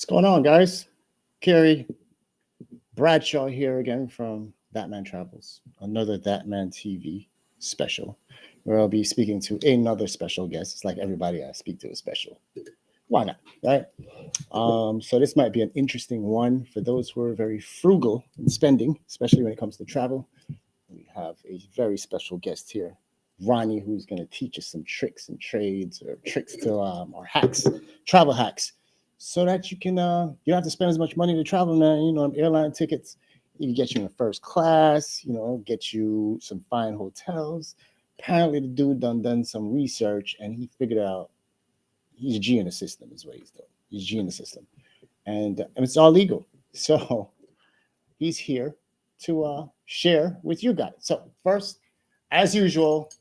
going on, guys? Kerry Bradshaw here again from That Man Travels, another That Man TV special, where I'll be speaking to another special guest. It's like everybody I speak to is special. Why not, right? So this might be an interesting one for those who are very frugal in spending, especially when it comes to travel. We have a very special guest here, Ronnie, who's going to teach us some tricks and trades or tricks to or hacks, travel hacks, so that you don't have to spend as much money to travel, man. Airline tickets, you can get you in first class, get you some fine hotels. Apparently, the dude done some research and he figured out he's a G in the system is what he's doing. He's G in the system, and it's all legal. So he's here to share with you guys. So first, as usual,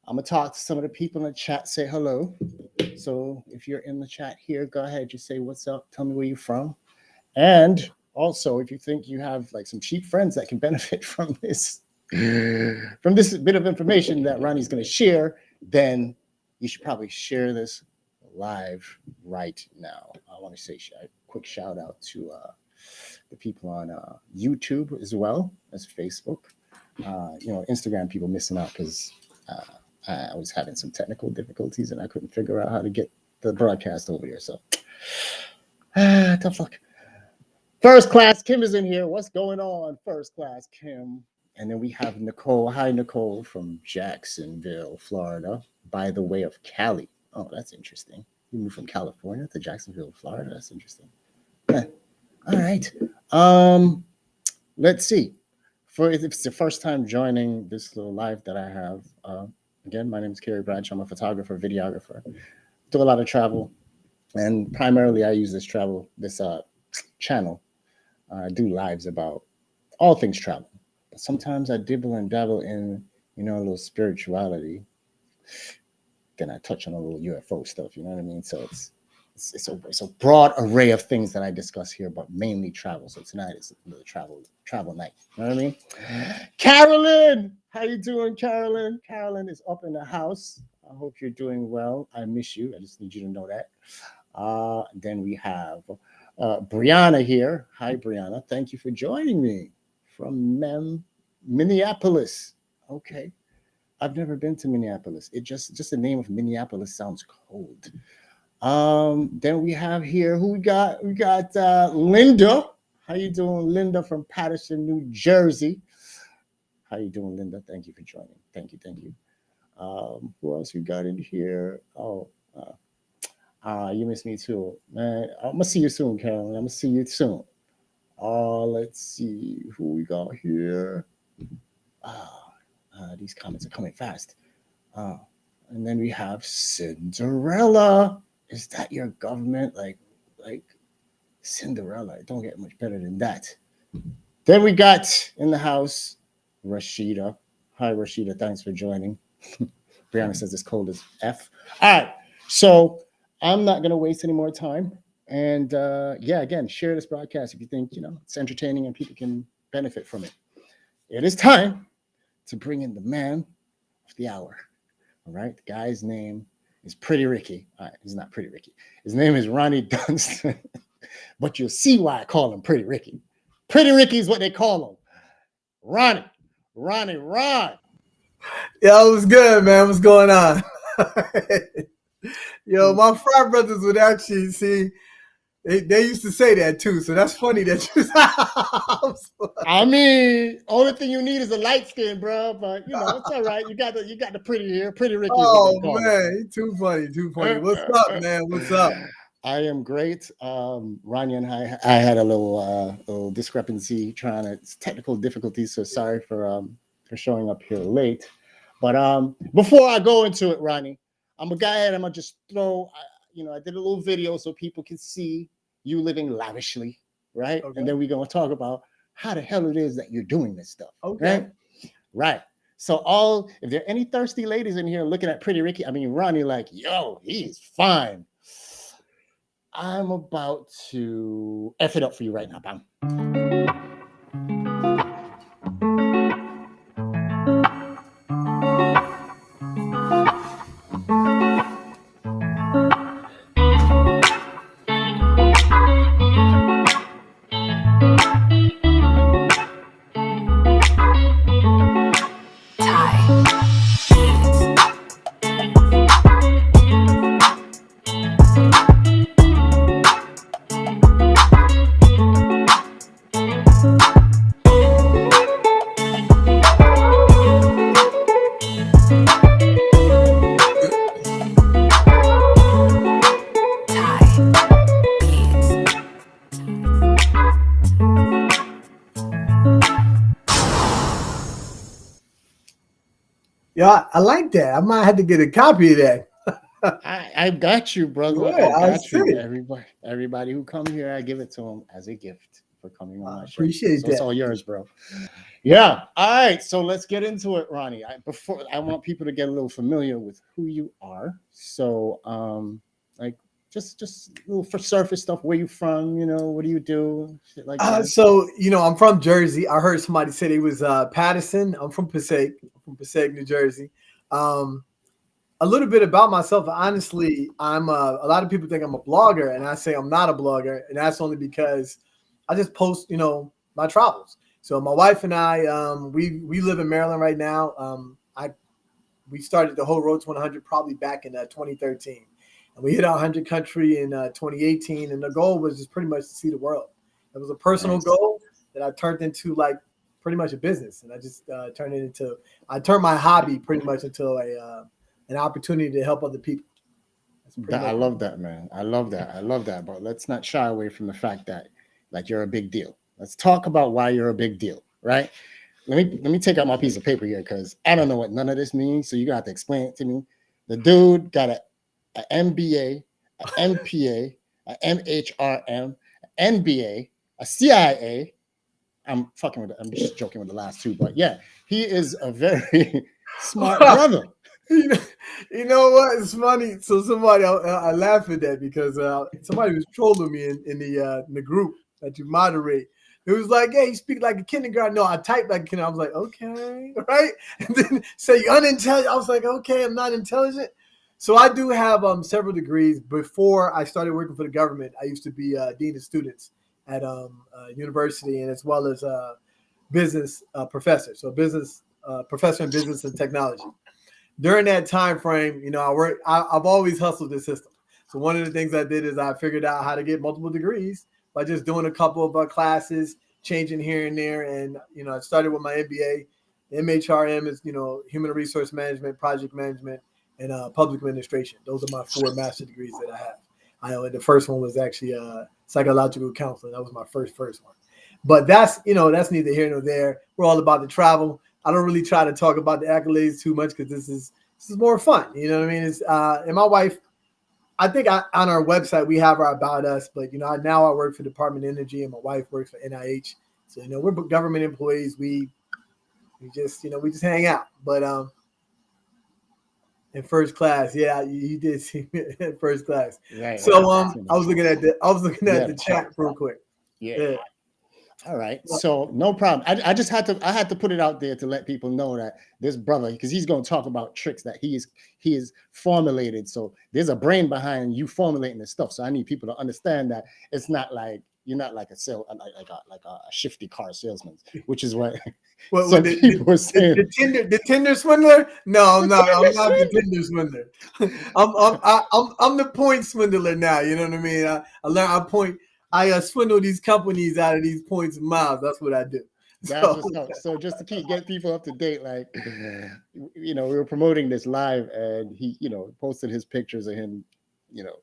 I'm gonna talk to some of the people in the chat. Say hello. So if you're in the chat here, go ahead. Just say what's up. Tell me where you're from, and also if you think you have like some cheap friends that can benefit from this bit of information that Ronnie's gonna share, then you should probably share this live right now. I want to say a quick shout out to the people on YouTube as well as Facebook. Instagram people missing out because I was having some technical difficulties and I couldn't figure out how to get the broadcast over here. So tough luck. First Class Kim is in here. What's going on, First Class Kim? And then we have Nicole. Hi, Nicole from Jacksonville, Florida, by the way of Cali. Oh, that's interesting. You moved from California to Jacksonville, Florida. That's interesting. Yeah. All right. Let's see. If it's the first time joining this little live that I have, again, my name is Kerry Bradshaw. I'm a photographer, videographer. Do a lot of travel, and primarily I use this channel. I do lives about all things travel. But sometimes I dibble and dabble in, a little spirituality. Then I touch on a little UFO stuff, you know what I mean? So it's a broad array of things that I discuss here, but mainly travel. So tonight is a travel night. You know what I mean? Carolyn, how you doing, Carolyn? Carolyn is up in the house. I hope you're doing well. I miss you. I just need you to know that. Then we have Brianna here. Hi, Brianna. Thank you for joining me from Minneapolis. Okay. I've never been to Minneapolis. It just the name of Minneapolis sounds cold. Then we have here who we got. We got Linda. How you doing, Linda from Paterson, New Jersey? How you doing, Linda? Thank you for joining. Thank you. Who else we got in here? Oh, you miss me too, man. I'm gonna see you soon, Carolyn. I'm gonna see you soon. Let's see who we got here. These comments are coming fast. And then we have Cinderella. Is that your government? Like Cinderella. It don't get much better than that. Then we got in the house Rashida. Hi, Rashida. Thanks for joining. Brianna says it's cold as F. All right. So I'm not going to waste any more time. And again, share this broadcast if you think, it's entertaining and people can benefit from it. It is time to bring in the man of the hour. All right. The guy's name is Pretty Ricky. All right. He's not Pretty Ricky. His name is Ronnie Dunston. But you'll see why I call him Pretty Ricky. Pretty Ricky is what they call him. Ron. Yo, it was good, man. What's going on? Yo, my frat brothers would actually see. They used to say that too, so that's funny that you. I mean, only thing you need is a light skin, bro. But it's all right. You got the pretty here, Pretty Ricky. Oh man, too funny. What's up, man? What's up? I am great. Ronnie and I had a little discrepancy, technical difficulties. So sorry for showing up here late. But before I go into it, Ronnie, I'm gonna go ahead. I'm gonna just throw. I did a little video so people can see you living lavishly, right? Okay. And then we're going to talk about how the hell it is that you're doing this stuff. Okay. Right. So if there are any thirsty ladies in here looking at Pretty Ricky, Ronnie, like, yo, he's fine. I'm about to F it up for you right now, bam. Yeah, I like that. I might have to get a copy of that. I got you, brother. Yeah, I I got you. see. Everybody who come here, I give it to them as a gift for coming on I my show. appreciate So it's that. all yours, bro. Yeah. All right. So let's get into it, Ronnie. Before I want people to get a little familiar with who you are. So, like, just a little for surface stuff. Where you from? You know, what do you do? Shit like that. So I'm from Jersey. I heard somebody say it was Patterson. I'm from Passaic. I'm from Passaic, New Jersey. Um, a little bit about myself. Honestly, I'm a lot of people think I'm a blogger, and I say I'm not a blogger, and that's only because I just post, my travels. So my wife and I, we live in Maryland right now. We started the whole Road to 100 probably back in 2013, and we hit 100 country in 2018. And the goal was just pretty much to see the world. It was a personal Nice. goal that I turned into like pretty much a business, and I just I turned my hobby pretty much into an opportunity to help other people. That's pretty I much. love that, man. I love that. I love that. But let's not shy away from the fact that like you're a big deal. Let's talk about why you're a big deal, right? Let me take out my piece of paper here because I don't know what none of this means. So you got to explain it to me. The dude got a MBA, a MPA, a MHRM, a NBA, a CIA. I'm fucking with it. I'm just joking with the last two, but yeah, he is a very smart brother. You know, you know what? It's funny. So I laugh at that because somebody was trolling me in the group that you moderate. It was like, "Hey, you speak like a kindergarten." No, I type like a kindergarten. I was like, "Okay, right." And then say unintelligent. I was like, "Okay, I'm not intelligent." So I do have several degrees. Before I started working for the government, I used to be dean of students at university, and as well as business professor. So business professor in business and technology. During that time frame, I've always hustled the system. So one of the things I did is I figured out how to get multiple degrees by just doing a couple of classes, changing here and there. And, I started with my MBA. MHRM is, human resource management, project management, and public administration. Those are my four master degrees that I have. I know the first one was actually psychological counseling. That was my first one. But that's neither here nor there. We're all about the travel. I don't really try to talk about the accolades too much because this is more fun. You know what I mean? It's and my wife, I think on our website we have our about us, but now I work for Department of Energy and my wife works for NIH. So we're government employees. We just we just hang out. But in first class, yeah, you did see me in first class. Right. So Right. I was looking at Yeah, the chat real quick. yeah. Yeah. All right. So no problem. I just had to put it out there to let people know that this brother, because he's going to talk about tricks that he is formulated. So there's a brain behind you formulating this stuff. So I need people to understand that it's not like you're not like like a shifty car salesman, which is what some people are saying. The Tinder swindler? No, The no, I'm Tinder not the swindler. Tinder swindler. I'm the point swindler now. You know what I mean? I learn. I swindle these companies out of these points and miles. That's what I do. That's So what's up. So just to get people up to date, like we were promoting this live, and he posted his pictures of him, you know,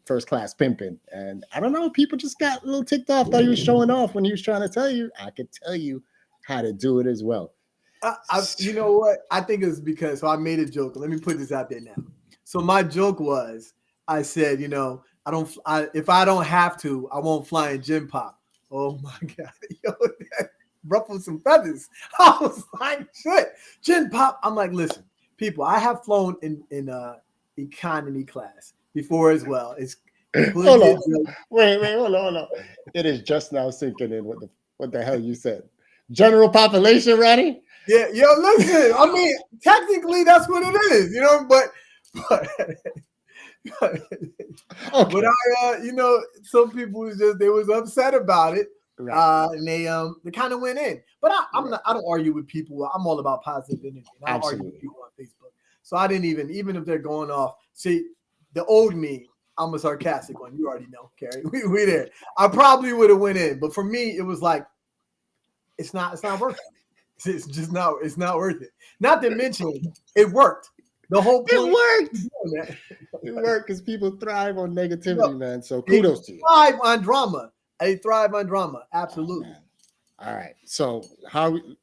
first class pimping, and I don't know, people just got a little ticked off. Thought he was showing off when he was trying to tell you. I could tell you how to do it as well. you know what? I think it was because I made a joke. Let me put this out there now. So my joke was, I said, if I don't have to, I won't fly in gym pop. Oh my god, yo, that ruffled some feathers. I was like, shit, gym pop. I'm like, listen, people, I have flown in economy class before as well. It's Hold completely a on, joke. wait, hold on. It is just now sinking in what the hell you said. General population, Ronnie. Yeah, yo, listen. I mean, technically, that's what it is, but Okay, but some people they was upset about it, right, and they kind of went in. But right. I don't argue with people. I'm all about positive energy. And I don't argue with Absolutely. people on Facebook. So I didn't even if they're going off. See, the old me, I'm a sarcastic one. You already know, Carrie. We there. I probably would have went in, but for me, it was like it's not worth it. It's just not. It's not worth it. Not to mention, it worked. The whole point. It worked. It worked because people thrive on No, negativity, man. So they kudos to you. thrive on drama. They thrive on drama. Oh Absolutely. man. All right. So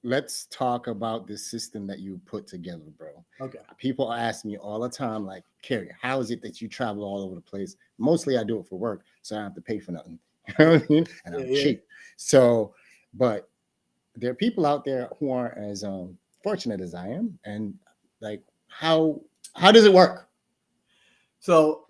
let's talk about the system that you put together, bro. Okay. People ask me all the time, like, Kerry, how is it that you travel all over the place? Mostly I do it for work, so I don't have to pay for nothing. You know what I mean? And Yeah, I'm yeah. cheap. So, but there are people out there who aren't as fortunate as I am. And like, how does it work? So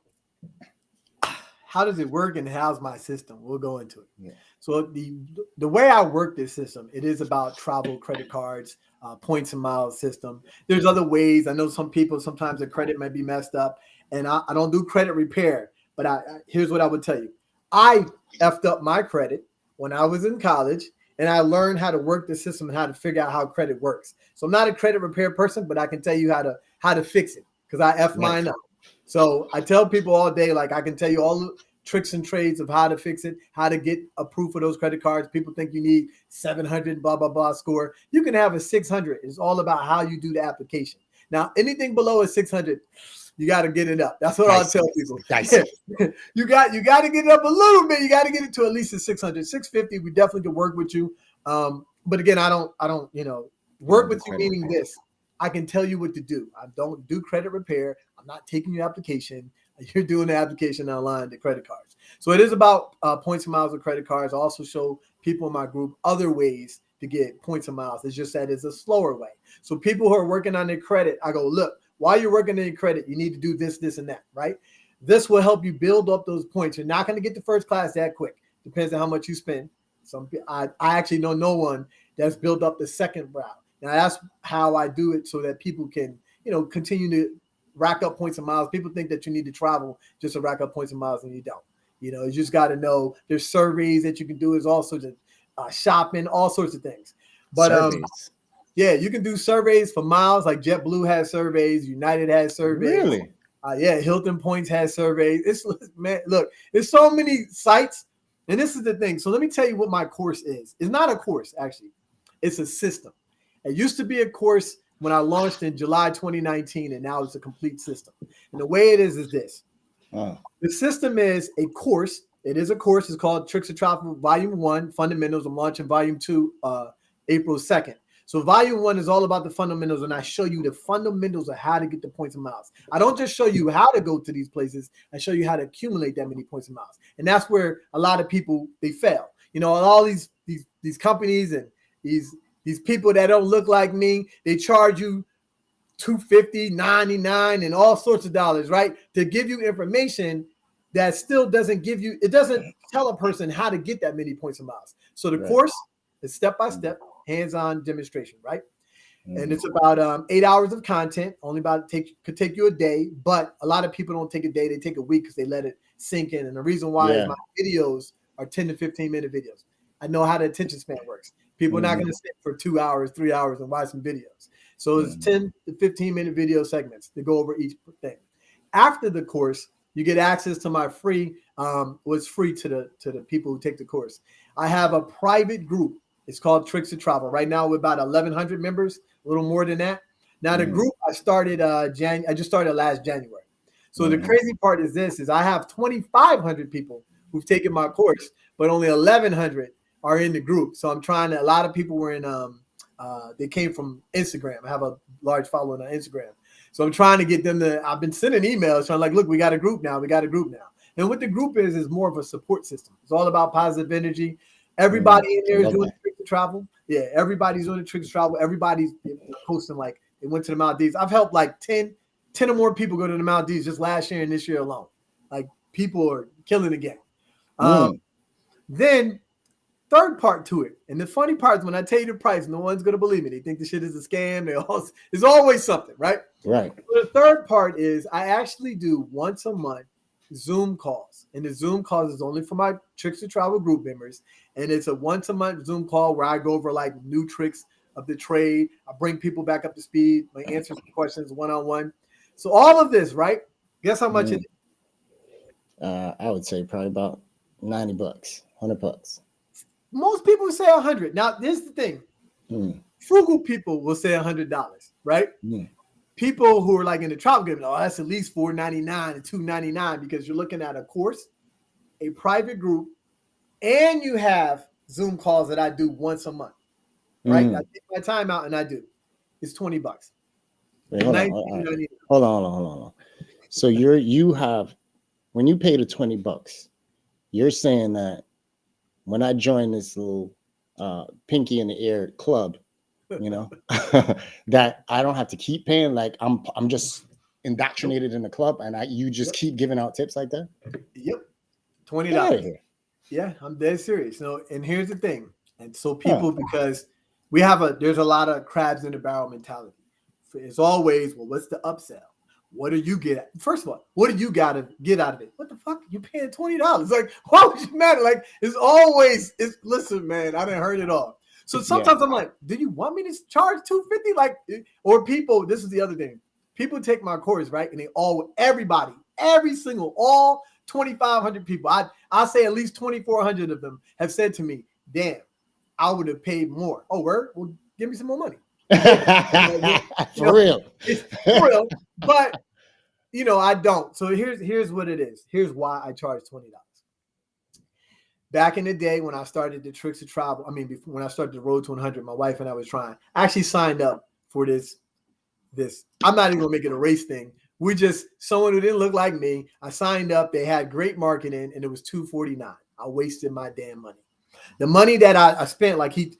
how does it work and how's my system? We'll go into it. Yeah. So the way I work this system, it is about travel credit cards, points and miles system. There's other ways. I know some people sometimes their credit might be messed up, and I don't do credit repair. But here's what I would tell you: I effed up my credit when I was in college, and I learned how to work the system and how to figure out how credit works. So I'm not a credit repair person, but I can tell you how to fix it because I effed Right. mine up. So I tell people all day, like I can tell you all the tricks and trades of how to fix it, how to get a proof of those credit cards. People think you need 700, blah, blah, blah score. You can have a 600. It's all about how you do the application. Now, anything below a 600, you got to get it up. That's what I'll tell people. Dicey. You got to get it up a little bit. You got to get it to at least a 600, 650. We definitely can work with you. But again, I don't, work with you meaning this. I can tell you what to do. I don't do credit repair. I'm not taking your application. You're doing the application online, the credit cards. So it is about points and miles with credit cards. I also show people in my group other ways to get points and miles. It's just that it's a slower way. So people who are working on their credit, I go, look, while you're working on your credit, you need to do this, this, and that, right? This will help you build up those points. You're not going to get to first class that quick. Depends on how much you spend. I actually know no one that's built up the second route. Now that's how I do it so that people can, continue to rack up points and miles. People think that you need to travel just to rack up points and miles, and you don't. You just got to know there's surveys that you can do. Is all sorts of shopping, all sorts of things. But Surveys. yeah, you can do surveys for miles. Like JetBlue has surveys, United has surveys. Really? Yeah, Hilton Points has surveys. It's man, look, there's so many sites, and this is the thing. So let me tell you what my course is. It's not a course actually. It's a system. It used to be a course when I launched in July 2019, and now it's a complete system. And the way it is this. The system is a course. It is a course. It's called Tricks of Travel Volume 1, Fundamentals. I'm launching Volume 2 April 2nd. So Volume 1 is all about the fundamentals, and I show you the fundamentals of how to get the points and miles. I don't just show you how to go to these places. I show you how to accumulate that many points and miles. And that's where a lot of people, they fail. All these companies and these people that don't look like me, they charge you $250, $99, and all sorts of dollars, right? To give you information that still doesn't tell a person how to get that many points and miles. So the course is step-by-step, hands-on demonstration, right? And it's about 8 hours of content, could take you a day, but a lot of people don't take a day, they take a week because they let it sink in. And the reason why is my videos are 10 to 15 minute videos. I know how the attention span works. People are not going to sit for 2 hours, 3 hours and watch some videos. So it's 10 to 15 minute video segments to go over each thing. After the course, you get access to my free, what's free to the people who take the course. I have a private group. It's called Tricks of Travel. Right now we're about 1,100 members, a little more than that. Now the group I started I just started last January. So the crazy part is I have 2,500 people who've taken my course, but only 1,100 are in the group. So I'm trying to, a lot of people were in, they came from Instagram. I have a large following on Instagram. So I'm trying to get them I've been sending emails. So I'm like, look, we got a group now. And what the group is more of a support system. It's all about positive energy. Everybody in there is doing Tricks of Travel. Yeah, everybody's doing the Tricks of Travel. Everybody's posting like they went to the Maldives. I've helped like 10 or more people go to the Maldives just last year and this year alone. Like people are killing the game. Then third part to it. And the funny part is when I tell you the price, no one's going to believe me. They think the shit is a scam. There's always something, right? Right. So the third part is I actually do once a month Zoom calls. And the Zoom calls is only for my Tricks of Travel group members. And it's a once a month Zoom call where I go over like new tricks of the trade. I bring people back up to speed. I answer some questions one-on-one. So all of this, right? Guess how much it is? I would say probably about $90, $100. Most people would say 100. Now, here's the thing. Frugal people will say $100, right? People who are like in the travel game, that's at least $499 and $299 because you're looking at a course, a private group, and you have Zoom calls that I do once a month. Right? I take my time out and I do. It's $20. Wait, hold on. Hold on. So you have, when you pay the $20, you're saying that when I join this little pinky in the air club, that I don't have to keep paying. Like I'm just indoctrinated in the club, and you just keep giving out tips like that. Yep, $20. Get out of here. Yeah, I'm dead serious. No, and here's the thing. And so people, because there's a lot of crabs in the barrel mentality. It's always, well, what's the upsell? What do you get? First of all, what do you got to get out of it? What the fuck? You paying $20? Like, why would you matter? Like, listen, man, I didn't heard it all. So sometimes I'm like, do you want me to charge $250? Like, or people, this is the other thing. People take my course, right? And every single, all 2,500 people, I say at least 2,400 of them have said to me, damn, I would have paid more. Oh, word? Well, give me some more money. For real. It's for real, but I don't. So here's what it is. Here's why I charge $20. Back in the day when I started the Tricks of Travel, when I started the Road to 100, my wife and I was trying. I actually signed up for this. I'm not even gonna make it a race thing. We just, someone who didn't look like me. I signed up. They had great marketing, and it was $249. I wasted my damn money. The money that I spent, like he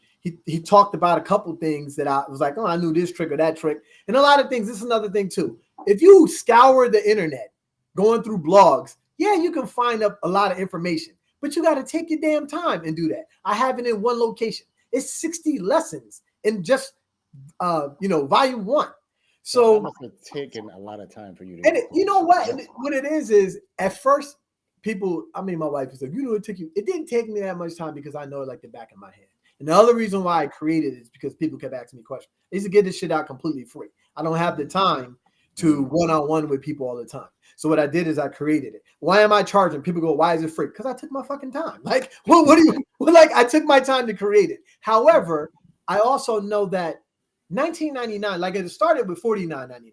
talked about a couple things that I was like, oh, I knew this trick or that trick. And a lot of things, this is another thing too. If you scour the internet, going through blogs, yeah, you can find up a lot of information, but you got to take your damn time and do that. I have it in one location. It's 60 lessons in just, volume 1. So that must have taken a lot of time for you to. And you know what? What it is at first, people, my wife was like, it didn't take me that much time because I know it like the back of my hand. And the other reason why I created it is because people kept asking me questions. I used to get this shit out completely free. I don't have the time to one-on-one with people all the time. So what I did is I created it. Why am I charging? People go, why is it free? Because I took my fucking time. Like, I took my time to create it. However, I also know that $19.99, like it started with $49.99.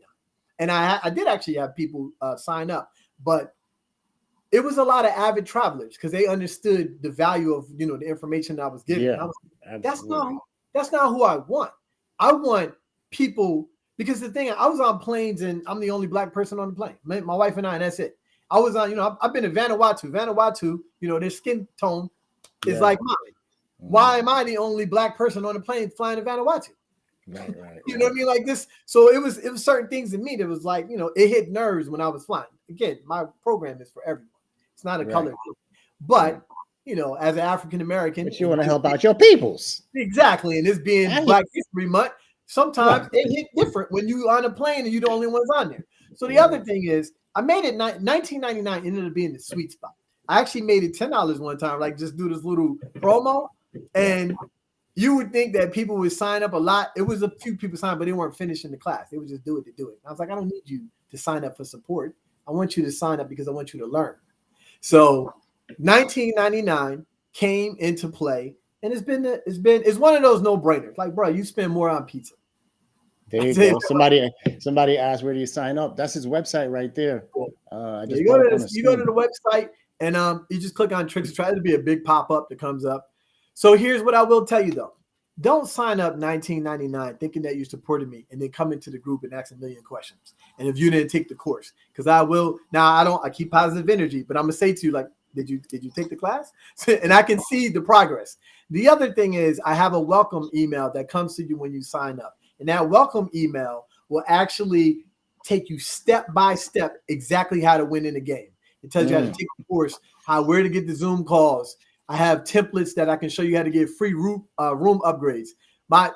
And I did actually have people sign up, but it was a lot of avid travelers because they understood the value of the information I was giving. Yeah, I was like, that's not who I want. I want people, because the thing, I was on planes and I'm the only black person on the plane. My wife and I, and that's it. I was on, I've been to Vanuatu. Vanuatu, their skin tone is like mine. Why am I the only black person on the plane flying to Vanuatu? Right. You know what I mean? Like this. So it was certain things in me that was like, it hit nerves when I was flying. Again, my program is for everyone. It's not a color. But, as an African American. But you want to help out your peoples. Exactly. And this being Black History Month, sometimes it hit different when you on a plane and you're the only ones on there. So the other thing is, I made it $19.99 ended up being the sweet spot. I actually made it $10 one time, like just do this little promo. And you would think that people would sign up a lot. It was a few people signed, but they weren't finishing the class. They would just do it to do it. I was like, I don't need you to sign up for support. I want you to sign up because I want you to learn. So $19.99 came into play, and it's one of those no-brainers. Like, bro, you spend more on pizza. There you go. Somebody asked, where do you sign up? That's his website right there. You go to the website and you just click on Tricks of Travel. It'll be a big pop-up that comes up. So here's what I will tell you though. Don't sign up $19.99 thinking that you supported me and then come into the group and ask a million questions. And if you didn't take the course, because I keep positive energy, but I'm gonna say to you, like, did you take the class? And I can see the progress. The other thing is I have a welcome email that comes to you when you sign up. And that welcome email will actually take you step by step exactly how to win in the game. It tells you how to take the course, where to get the Zoom calls. I have templates that I can show you how to get free room upgrades.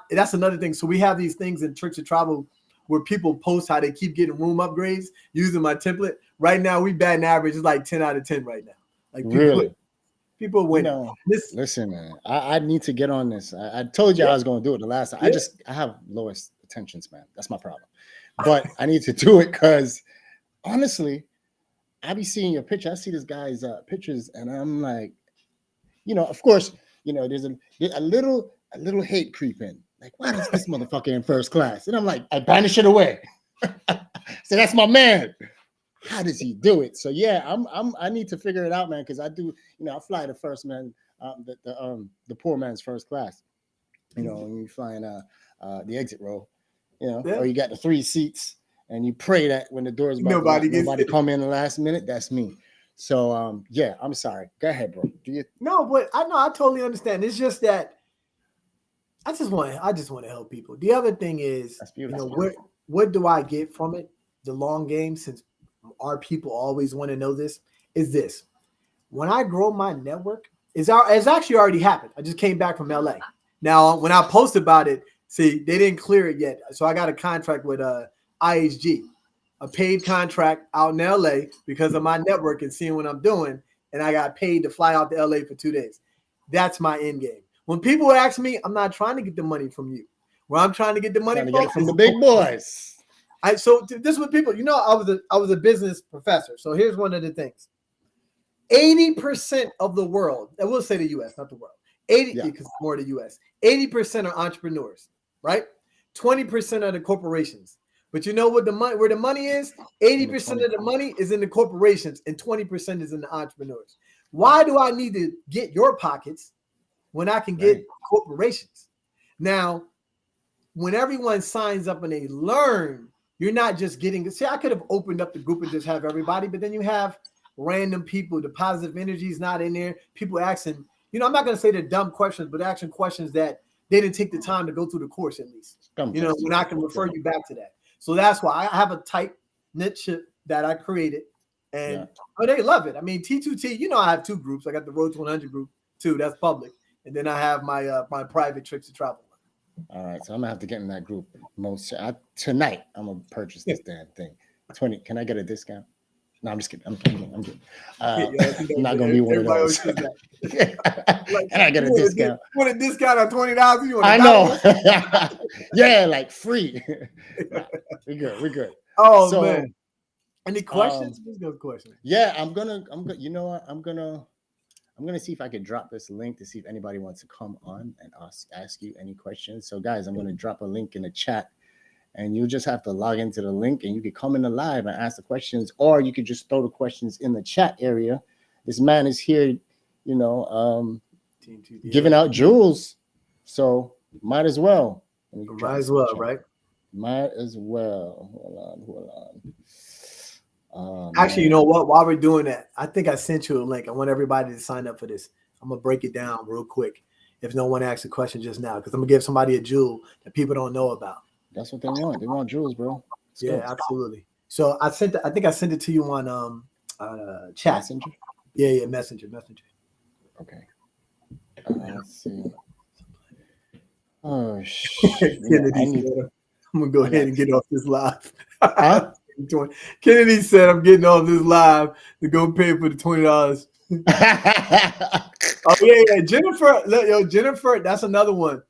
That's another thing. So we have these things in Tricks of Travel where people post how they keep getting room upgrades using my template. Right now, we batting average is like 10 out of 10 right now. Like people win. Listen, man, I need to get on this. I told you I was going to do it the last time. I have lowest attention span. That's my problem. But I need to do it because honestly, I be seeing your picture. I see this guy's pictures, and I'm like, of course, there's a little hate creep in. Like, why is this motherfucker in first class? And I'm like, I banish it away. So that's my man. How does he do it? So yeah, I need to figure it out, man, because I do, I fly the first, man. the poor man's first class. You know, when you flying the exit row, you know, Yeah. or you got the 3 seats, and you pray that when the door's about Nobody to lock, gets nobody it. come in the last minute. That's me. So yeah, I'm sorry. Go ahead, bro. Do you? No, but I know I totally understand. It's just that I just want to help people. The other thing is, That's you beautiful. know, what do I get from it? The long game, since our people always want to know this, is this. When I grow my network, it's actually already happened. I just came back from LA. Now, when I post about it, see, they didn't clear it yet. So I got a contract with IHG, a paid contract out in LA because of my network and seeing what I'm doing. And I got paid to fly out to LA for 2 days. That's my end game. When people ask me, I'm not trying to get the money from you. Where I'm trying to get the money Trying to get it from is the big boys. So this is what people, you know, I was a business professor. So here's one of the things. 80% of the world, I will say the US, not the world. 80, because more the US. 80% are entrepreneurs, right? 20% are the corporations. But you know what where the money is? 80% of the money is in the corporations and 20% is in the entrepreneurs. Why do I need to get your pockets when I can get corporations? Now, when everyone signs up and they learn, you're not just getting, see, I could have opened up the group and just have everybody, but then you have random people, the positive energy is not in there. People asking, you know, I'm not going to say they're dumb questions, but asking questions that they didn't take the time to go through the course at least. You know, when I can refer you back to that. So that's why I have a tight knit ship that I created, and they love it. I mean, T2T, you know, I have 2 groups. I got the Road to 100 group too. That's public, and then I have my my private Tricks to Travel. All right, so I'm gonna have to get in that group. Tonight, I'm gonna purchase this damn thing. 20. Can I get a discount? No, I'm just kidding. I'm kidding. I'm not gonna be one of those. Can I get a discount? You want a discount on $20? I know. Yeah, like free. Nah, we're good. We're good. Oh so, man. Any questions? Let's go question. Yeah, I'm gonna. You know what? I'm gonna see if I can drop this link to see if anybody wants to come on and ask you any questions. So, guys, I'm gonna drop a link in the chat, and you just have to log into the link, and you can come in the live and ask the questions, or you could just throw the questions in the chat area. This man is here, you know, giving out jewels, so might as well. Might as well, right? Might as well. Hold on. Actually, you know what? While we're doing that, I think I sent you a link. I want everybody to sign up for this. I'm gonna break it down real quick. If no one asks a question just now, because I'm gonna give somebody a jewel that people don't know about. That's what they want. They want jewels, bro. Let's go. Absolutely. So I think I sent it to you on chat. Messenger? Yeah, messenger. Okay. Let's see. Oh shit. I'm gonna go ahead and get off this live. Huh? Kennedy said I'm getting off this live to go pay for the $20. Oh yeah. Jennifer, that's another one.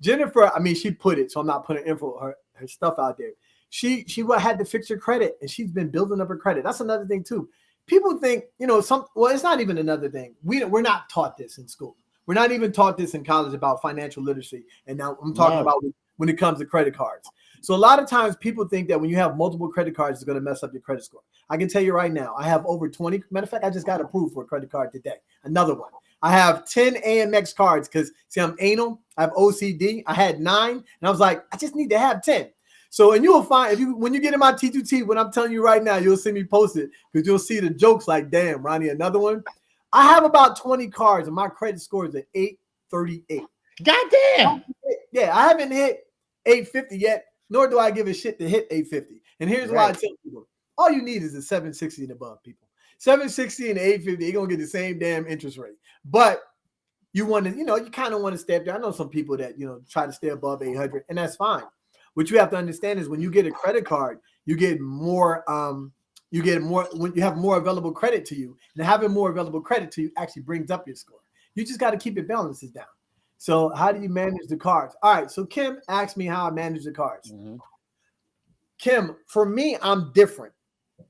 Jennifer, I mean, she put it, so I'm not putting her stuff out there. She had to fix her credit, and she's been building up her credit. That's another thing too. People think, you know, it's not even another thing. We're not taught this in school. We're not even taught this in college about financial literacy. And now I'm talking about when it comes to credit cards. So a lot of times people think that when you have multiple credit cards, it's going to mess up your credit score. I can tell you right now, I have over 20. Matter of fact, I just got approved for a credit card today. Another one. I have 10 AMX cards because, see, I'm anal. I have OCD. I had 9, and I was like, I just need to have 10. So, and you will find, when you get in my T2T, what I'm telling you right now, you'll see me post it because you'll see the jokes like, damn, Ronnie, another one. I have about 20 cards, and my credit score is at 838. Goddamn. Yeah, I haven't hit 850 yet, nor do I give a shit to hit 850. And here's why I tell people, all you need is a 760 and above, people. 760 and 850, you're going to get the same damn interest rate. But you want to, you know, you kind of want to stay up there. I know some people that, you know, try to stay above 800, and that's fine. What you have to understand is when you get a credit card, you get more, when you have more available credit to you. And having more available credit to you actually brings up your score. You just got to keep your balances down. So how do you manage the cards? All right, so Kim asked me how I manage the cards. Mm-hmm. Kim, for me, I'm different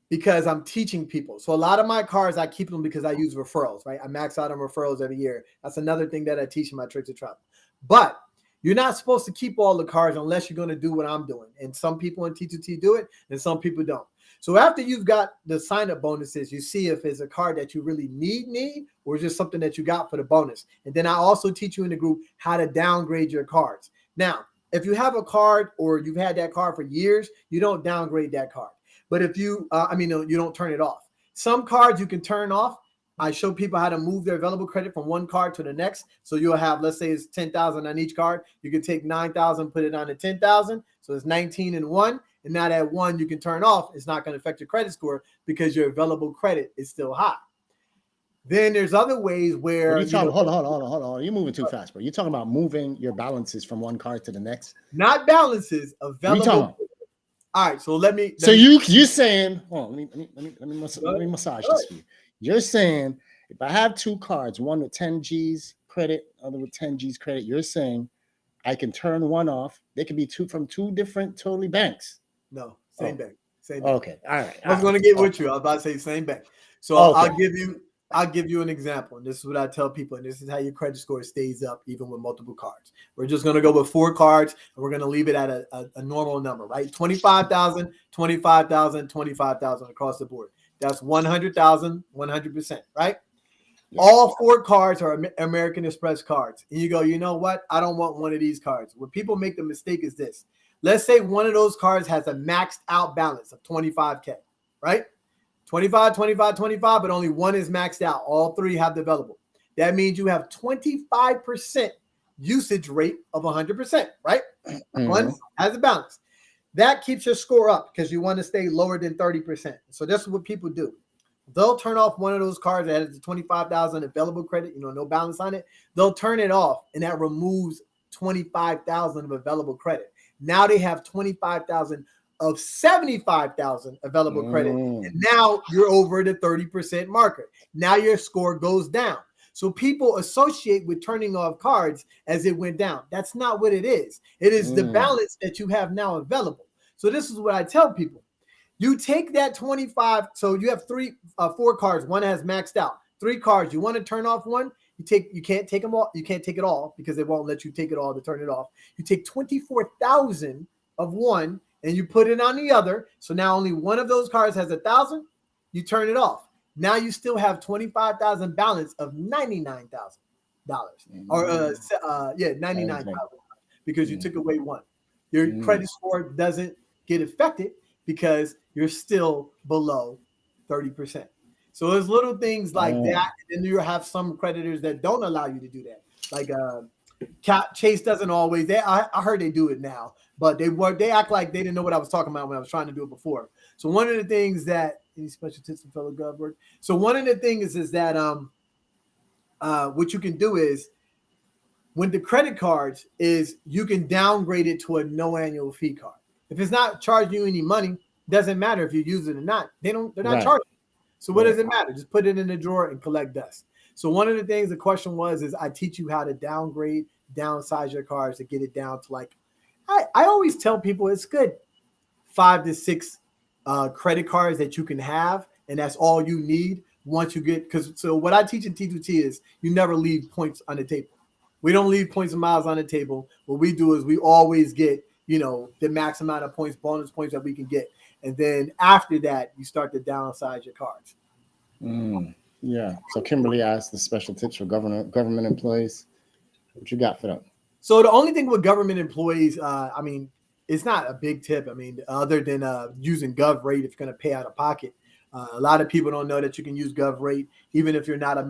because I'm teaching people. So a lot of my cards, I keep them because I use referrals, right? I max out on referrals every year. That's another thing that I teach in my Tricks of Travel. But you're not supposed to keep all the cards unless you're going to do what I'm doing. And some people in T2T do it, and some people don't. So after you've got the sign-up bonuses, you see if it's a card that you really need, or just something that you got for the bonus. And then I also teach you in the group how to downgrade your cards. Now, if you have a card or you've had that card for years, you don't downgrade that card. But if you, you don't turn it off. Some cards you can turn off. I show people how to move their available credit from one card to the next. So you'll have, let's say it's 10,000 on each card. You can take 9,000, put it on to 10,000. So it's 19 and 1. And now that 1 you can turn off. It's not going to affect your credit score because your available credit is still high. Then there's other ways where hold on. You're moving too fast, bro. You're talking about moving your balances from one card to the next. Not balances, available. All right, so let me. You're saying, let me massage this for you. You're saying if I have two cards, one with 10 G's credit, other with 10 G's credit, you're saying I can turn one off. They could be from two different totally banks. No, same bank. Same bank. Okay, all right. I was going to get with you. I was about to say same bank. So I'll give you an example. And this is what I tell people. And this is how your credit score stays up even with multiple cards. We're just going to go with 4 cards and we're going to leave it at a normal number, right? 25,000, 25,000, 25,000 across the board. That's 100,000, 100%, right? Yeah. All 4 cards are American Express cards. And you go, you know what? I don't want one of these cards. When people make the mistake is this. Let's say one of those cards has a maxed out balance of 25K, right? 25, 25, 25, but only one is maxed out. All 3 have the available. That means you have 25% usage rate of 100%, right? Mm-hmm. One has a balance. That keeps your score up because you want to stay lower than 30%. So that's what people do. They'll turn off one of those cards that has the 25,000 available credit, no balance on it. They'll turn it off, and that removes 25,000 of available credit. Now they have 25,000 of 75,000 available credit. And now you're over the 30% marker. Now your score goes down. So people associate with turning off cards as it went down. That's not what it is. It is the balance that you have now available. So this is what I tell people. You take that 25. So you have 4 cards. One has maxed out. 3 cards. You want to turn off one. You can't take them all. You can't take it all because they won't let you take it all to turn it off. You take 24,000 of one and you put it on the other. So now only one of those cards has 1,000. You turn it off. Now you still have 25,000 balance of $99,000 or $99,000 because you took away one. Your credit score doesn't get affected because you're still below 30%. So there's little things like that. And then you have some creditors that don't allow you to do that. Like Chase doesn't always. I heard they do it now, but they act like they didn't know what I was talking about when I was trying to do it before. So one of the things that any special tips from fellow gov work. So one of the things is that what you can do is when the credit cards is you can downgrade it to a no annual fee card. If it's not charging you any money, doesn't matter if you use it or not. They're not charging. So what does it matter? Just put it in the drawer and collect dust. So one of the things the question is I teach you how to downgrade, downsize your cards to get it down to like, I always tell people it's good 5 to 6 credit cards that you can have. And that's all you need once you get, so what I teach in T2T is you never leave points on the table. We don't leave points and miles on the table. What we do is we always get, the max amount of points, bonus points that we can get. And then after that, you start to downsize your cards. Yeah. So Kimberly asked the special tips for government employees. What you got for them? So the only thing with government employees, it's not a big tip. Other than using GovRate if you're going to pay out of pocket. A lot of people don't know that you can use GovRate even if you're not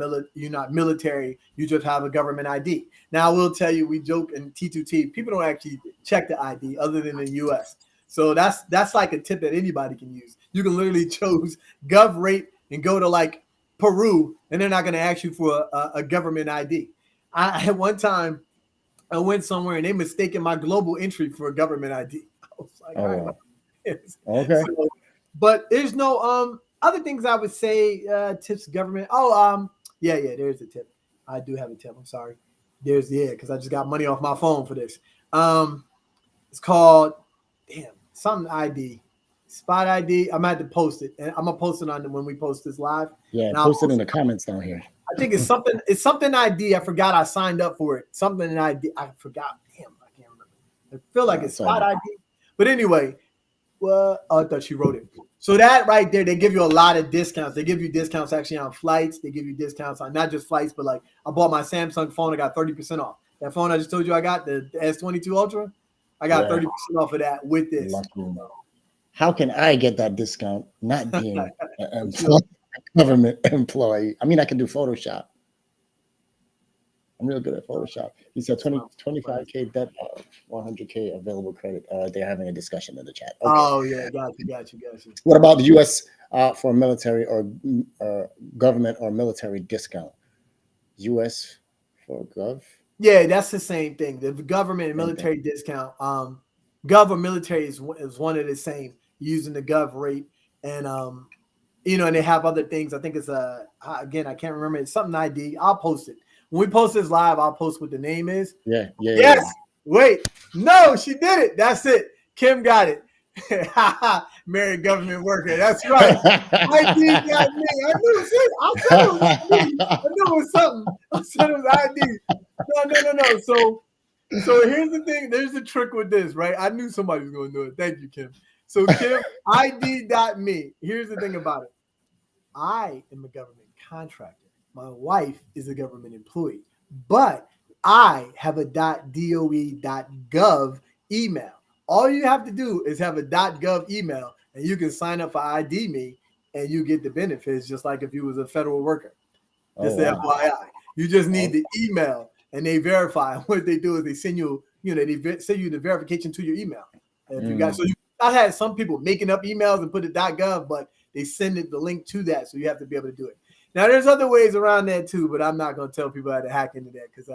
military. You just have a government ID. Now I will tell you, we joke in T2T, people don't actually check the ID other than in the U.S. So that's like a tip that anybody can use. You can literally choose GovRate and go to like Peru, and they're not going to ask you for a government ID. At one time, I went somewhere and they mistaken my global entry for a government ID. I was like, all right. Okay. So, but there's no other things I would say. Tips government. There's a tip. I do have a tip. I'm sorry. Because I just got money off my phone for this. It's called something ID. Spot ID. I'm gonna have to post it, and I'm gonna post it on when we post this live. Yeah, post it in the comments down here. I think it's something. It's something ID. I forgot I signed up for it. Something ID. I forgot. Damn, I can't remember. I feel like it's Spot ID. But anyway, Well, I thought she wrote it. So that right there, they give you a lot of discounts. They give you discounts actually on flights. They give you discounts on not just flights, but like I bought my Samsung phone. I got 30% off. That phone I just told you I got, the S22 Ultra, I got Yeah. 30% off of that with this. Lucky. How can I get that discount not being an Sure. government employee? I mean, I can do Photoshop. I'm real good at Photoshop. He said 25K debt, 100K available credit. They're having a discussion in the chat. Okay. Oh yeah, got you. What about the U.S. For military or government or military discount? U.S. for gov? Yeah, that's the same thing. The government and military discount. Gov or military is one of the same, using the gov rate, and and they have other things. I think it's again, I can't remember. It's something ID. I'll post it when we post this live. I'll post what the name is. Yeah. Yes. Wait. No, she did it. That's it. Kim got it. Married government worker. That's right. ID got me. I knew it. I said it was ID. I knew it was something. I said it was ID. No. So here's the thing. There's a trick with this, right? I knew somebody was going to do it. Thank you, Kim. So Kim, ID.me. Here's the thing about it. I am a government contractor. My wife is a government employee, but I have a .doe.gov email. All you have to do is have a .gov email, and you can sign up for ID me, and you get the benefits just like if you was a federal worker. Just FYI. You just need the email, and they verify. What they do is they send you, they send you the verification to your email. And if you got, I had some people making up emails and put it .gov, but they send it the link to that, so you have to be able to do it. Now, there's other ways around that too, but I'm not going to tell people how to hack into that because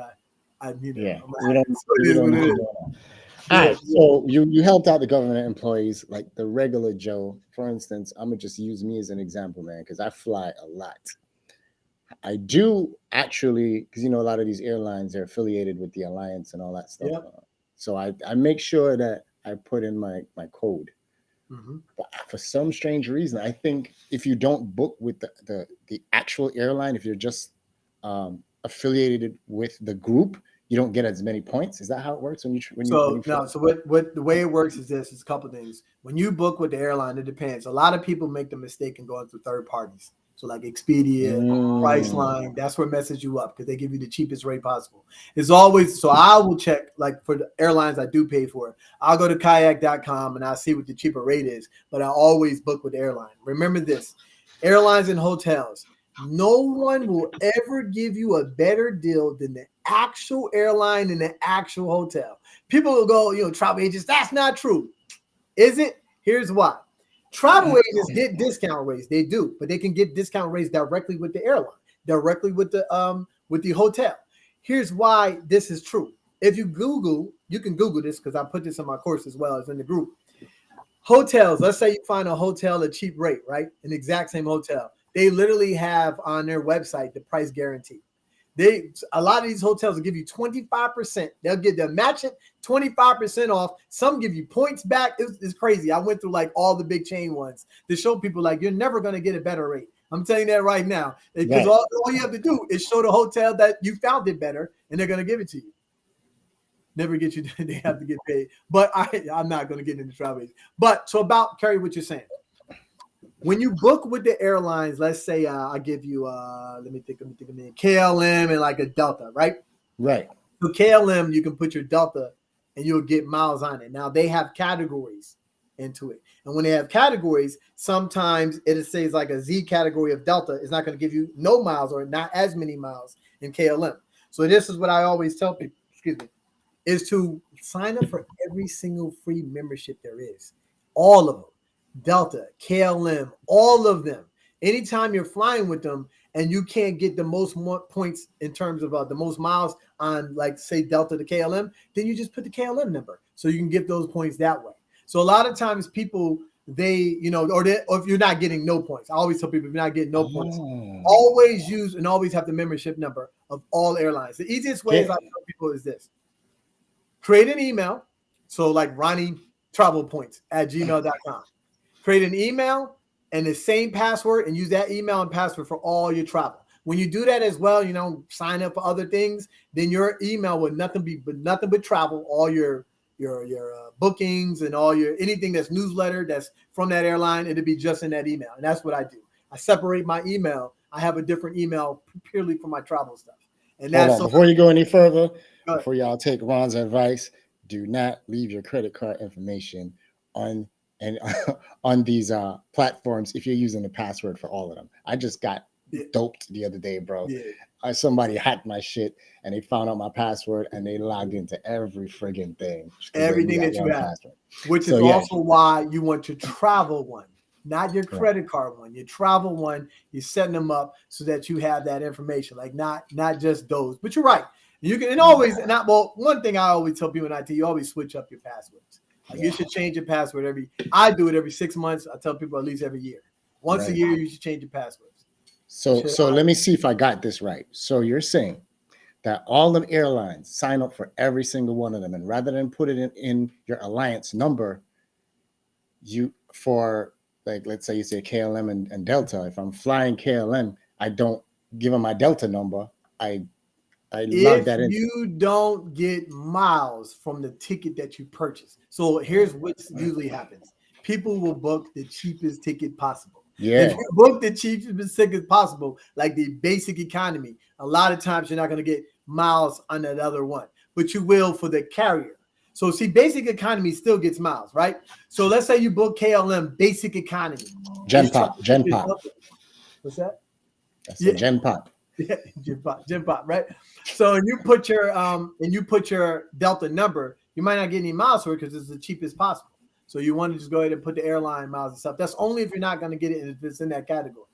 All right, so you helped out the government employees, like the regular Joe. For instance, I'm gonna just use me as an example, man, because I fly a lot. I do actually, because a lot of these airlines are affiliated with the alliance and all that stuff. Yep. So I make sure that I put in my code. Mm-hmm. But for some strange reason, I think if you don't book with the actual airline, if you're just affiliated with the group, you don't get as many points. Is that how it works So what the way it works is this: it's a couple of things. When you book with the airline, it depends. A lot of people make the mistake in going through third parties. So like Expedia, Priceline, that's what messes you up because they give you the cheapest rate possible. It's always, so I will check, like for the airlines I do pay for, I'll go to kayak.com and I'll see what the cheaper rate is, but I always book with the airline. Remember this, airlines and hotels, no one will ever give you a better deal than the actual airline and the actual hotel. People will go, travel agents, that's not true. Is it? Here's why. Travel agents get discount rates. They do, but they can get discount rates directly with the airline, directly with the hotel. Here's why this is true. If you Google, you can Google this because I put this in my course as well as in the group. Hotels, let's say you find a hotel at a cheap rate, right? An exact same hotel. They literally have on their website the price guarantee. A lot of these hotels will give you 25%. They'll match it 25% off. Some give you points back. It's crazy. I went through like all the big chain ones to show people like you're never going to get a better rate. I'm telling you that right now because all you have to do is show the hotel that you found it better, and they're going to give it to you. Never get you. They have to get paid. But I'm not going to get into travel. But so about Kerry, what you're saying. When you book with the airlines, let's say I give you, let me think of it, KLM and like a Delta, right? Right. So KLM, you can put your Delta and you'll get miles on it. Now they have categories into it. And when they have categories, sometimes it says like a Z category of Delta is not going to give you no miles or not as many miles in KLM. So this is what I always tell people, is to sign up for every single free membership there is. All of them. Delta, KLM, all of them. Anytime you're flying with them and you can't get the most points in terms of the most miles on, like, say, Delta to KLM, then you just put the KLM number so you can get those points that way. So a lot of times people, or if you're not getting no points, I always tell people if you're not getting no points, always use and always have the membership number of all airlines. The easiest way I tell people is this. Create an email. So like Ronnie Travel Points at gmail.com. Create an email and the same password and use that email and password for all your travel. When you do that as well, sign up for other things, then your email will nothing but travel, all your bookings and all your anything that's newsletter that's from that airline. It'll be just in that email, and that's what I do. I separate my email. I have a different email purely for my travel stuff. And that's Hold on, before you go any further, Go before y'all take Ron's advice, do not leave your credit card information on on these platforms if you're using the password for all of them. I just got doped the other day, bro. Somebody hacked my shit and they found out my password and they logged into every friggin' thing. everything that you have, which is also why you want your travel one, not your credit card one. Your travel one, you're setting them up so that you have that information, like not just those. But you're right. You can, and always, not well. One thing I always tell people in IT, you always switch up your passwords. Like you should change your password I do it every 6 months. I tell people at least every year. Once a year, you should change your passwords. So let me see if I got this right. So you're saying that all them airlines sign up for every single one of them, and rather than put it in your alliance number, like, let's say you say KLM and Delta. If I'm flying KLM, I don't give them my Delta number. I log that in. You don't get miles from the ticket that you purchase. So here's what usually happens. People will book the cheapest ticket possible. Yeah. If you book the cheapest ticket possible, like the basic economy, a lot of times you're not going to get miles on that other one, but you will for the carrier. So see, basic economy still gets miles, right? So let's say you book KLM basic economy. Genpop. What's that? That's a Genpop. Yeah, Genpop, right? So and you put your Delta number, you might not get any miles for it because it's the cheapest possible. So you want to just go ahead and put the airline miles and stuff. That's only if you're not going to get it if it's in that category.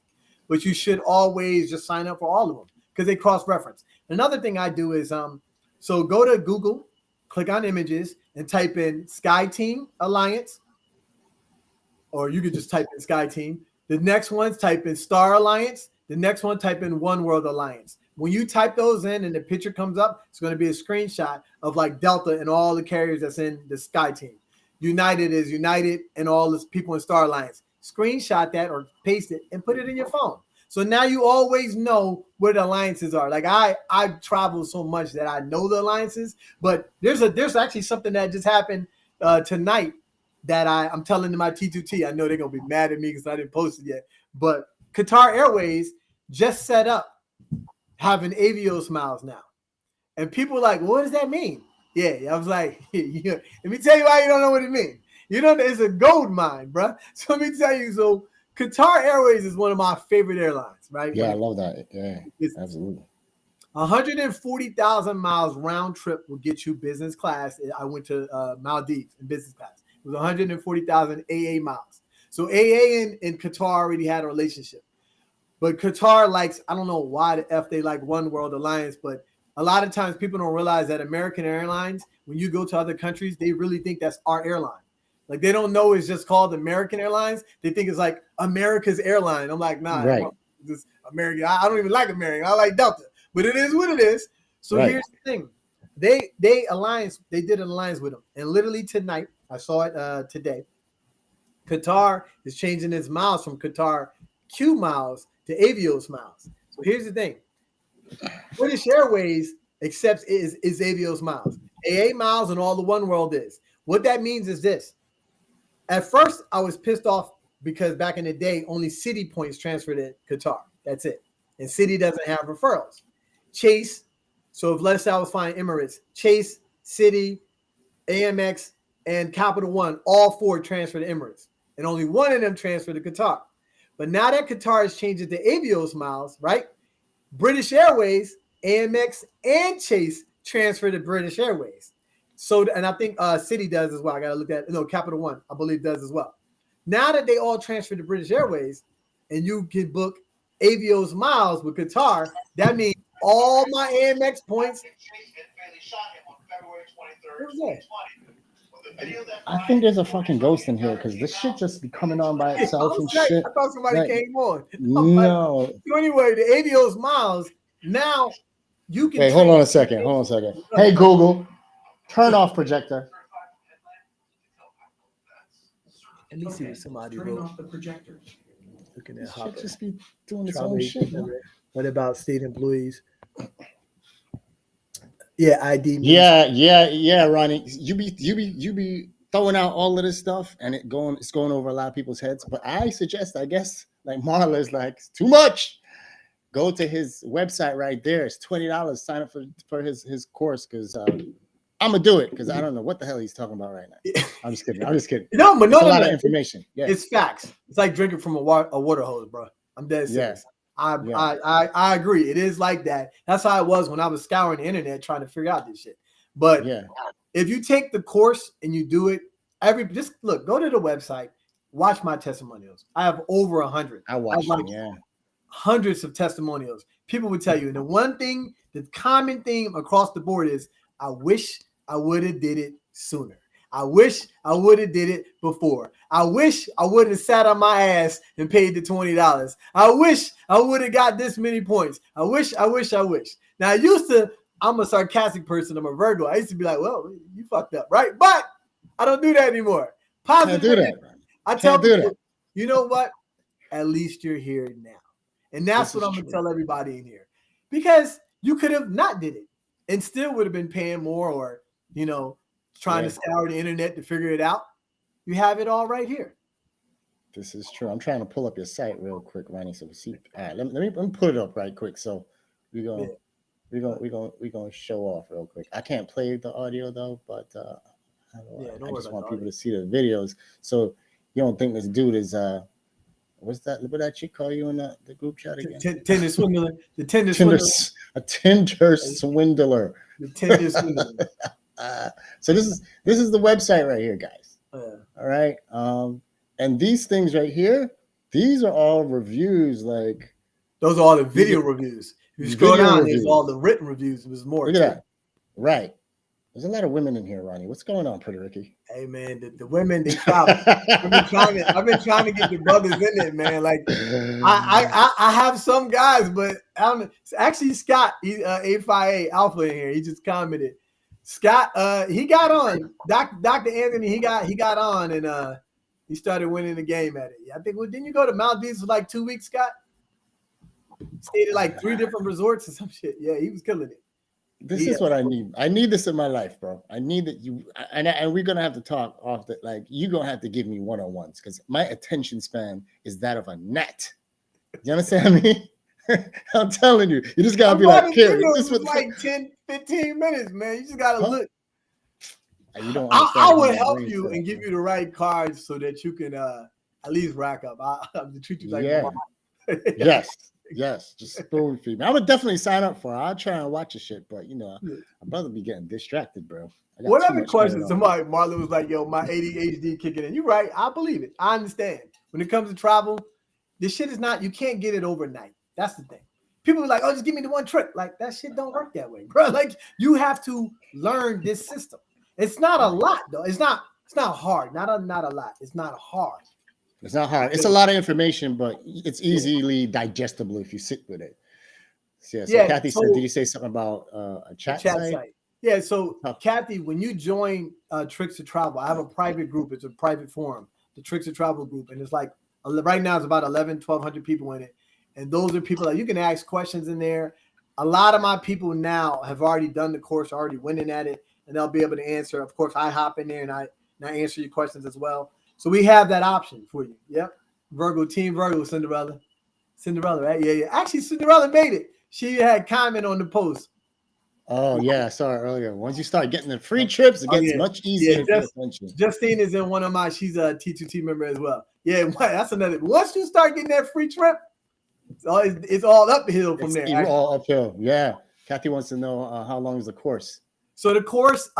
But you should always just sign up for all of them because they cross-reference. Another thing I do is so go to Google, click on images, and type in SkyTeam Alliance, or you could just type in SkyTeam. The next one's type in Star Alliance. The next one, type in One World Alliance. When you type those in and the picture comes up, it's going to be a screenshot of like Delta and all the carriers that's in the SkyTeam. United is United and all the people in Star Alliance. Screenshot that or paste it and put it in your phone. So now you always know where the alliances are. Like I travel so much that I know the alliances, but there's actually something that just happened tonight that I'm telling my T2T. I know they're going to be mad at me because I didn't post it yet, but Qatar Airways just set up having Avios miles now. And people are like, what does that mean? Yeah, I was like, let me tell you why you don't know what it means. You know, it's a gold mine, bro. So let me tell you, so Qatar Airways is one of my favorite airlines, right? Yeah, I love that. Yeah, absolutely. 140,000 miles round trip will get you business class. I went to Maldives in business class. It was 140,000 AA miles. So AA and Qatar already had a relationship. But Qatar likes, I don't know why the F they like One World Alliance, but a lot of times people don't realize that American Airlines, when you go to other countries, they really think that's our airline. Like they don't know it's just called American Airlines. They think it's like America's airline. I'm like, nah, right. This American. I don't even like American. I like Delta, but it is what it is. So Here's the thing. They did an alliance with them. And literally tonight, I saw it today. Qatar is changing its miles from Qatar Q miles to Avios miles. So here's the thing. British Airways accepts is Avios miles. AA miles and all the One World is. What that means is this. At first, I was pissed off because back in the day, only City points transferred to Qatar. That's it. And City doesn't have referrals. Chase, so if let's say I was flying Emirates, Chase, City, AMX, and Capital One, all four transferred to Emirates. And only one of them transferred to Qatar. But now that Qatar has changed it to Avios miles, right? British Airways, AMX, and Chase transfer to British Airways. So, and I think City does as well. I got to look at, Capital One, I believe, does as well. Now that they all transfer to British Airways and you can book Avios miles with Qatar, that means all my AMX points. What was that? I think there's a fucking ghost in here because this shit just be coming on by itself and shit. I thought somebody came on. No. So anyway, the Avios miles, now you can. Wait, hold on a second. Hey, Google, turn off projector. At least see what somebody turning wrote. off the projector. Looking at Should Hopper. just be doing its own shit. Man. What about state employees? Yeah, ID means Yeah, Ronnie. You be throwing out all of this stuff, and it's going over a lot of people's heads. But I suggest, I guess, like Marla is like, it's too much. Go to his website right there. It's $20. Sign up for his course, because I'm gonna do it, because I don't know what the hell he's talking about right now. I'm just kidding. No, but It's a lot of information. Yeah, it's facts. It's like drinking from a water hose, bro. I'm dead serious. I agree. It is like that. That's how it was when I was scouring the internet trying to figure out this shit. But if you take the course and you do it, just look, go to the website, watch my testimonials. I have over 100. I watched them, hundreds of testimonials. People would tell you, and the common theme across the board is, I wish I would have did it sooner. I wish I would have did it before. I wish I would have sat on my ass and paid the $20. I wish I would have got this many points. I wish. Now, I'm a sarcastic person. I'm a Virgo. I used to be like, well, you fucked up, right? But I don't do that anymore. Positive. Can't do that. I tell people, you know what? At least you're here now. And that's what I'm going to tell everybody in here. Because you could have not did it and still would have been paying more, or, trying to scour the internet to figure it out. You have it all right here. This is true. I'm trying to pull up your site real quick, Ronnie, so we see. All right, let me put it up right quick. So we're gonna show off real quick. I can't play the audio though, but I just want people to see the videos. So you don't think this dude is what's that? What that chick call you in the group chat again? Tinder swindler. The Tinder swindler. A Tinder swindler. The Tinder swindler. So this is the website right here, guys. All right. And these things right here, these are all reviews. Like, those are all the video reviews. If you scroll down, there's all the written reviews. There's more. Look at that. Right. There's a lot of women in here, Ronnie. What's going on, Pretty Ricky? Hey man, the women, they travel. I've been trying to get the brothers in it, man. Like I have some guys, but actually Scott, he's A5A Alpha in here. He just commented. Scott, he got on. Dr. Anthony, he got on, and he started winning the game at it. I think. Well, didn't you go to Maldives for like 2 weeks, Scott? Stayed at like 3 different resorts or some shit. Yeah, he was killing it. This is what I need. I need this in my life, bro. I need that you and we're gonna have to talk off that. Like, you're gonna have to give me one-on-ones, because my attention span is that of a gnat. You understand me? I'm telling you, you just gotta be like, Carrie, this was like 10, 15 minutes, man. You just gotta look. You don't. I would help you and give you the right cards so that you can at least rack up. I'll treat you like Yes, just spoon feed me. I would definitely sign up for it. I'll try and watch the shit, but my brother be getting distracted, bro. What other questions? Marla was like, yo, my ADHD kicking in. You're right. I believe it. I understand. When it comes to travel, this shit is not, you can't get it overnight. That's the thing. People are like, oh, just give me the one trick. Like, that shit don't work that way, bro. Like, you have to learn this system. It's not a lot, though. It's not hard. Not a lot. It's not hard. It's not hard. It's a lot of information, but it's easily digestible if you sit with it. So Kathy said, did you say something about a chat site? Yeah, so Kathy, when you join Tricks to Travel, I have a private group. It's a private forum, the Tricks to Travel group. And it's like, right now it's about 1,200 people in it. And those are people that you can ask questions in there. A lot of my people now have already done the course, already winning at it, and they'll be able to answer. Of course, I hop in there and I answer your questions as well. So we have that option for you. Yep. Team Virgo, Cinderella, right? Yeah. Actually, Cinderella made it. She had comment on the post. Oh, yeah, I saw it earlier. Once you start getting the free trips, it gets much easier to pay attention. Justine is in one of my, she's a T2T member as well. Yeah, that's another. Once you start getting that free trip, it's all uphill from there. It's all uphill, yeah. Kathy wants to know how long is the course? So the course,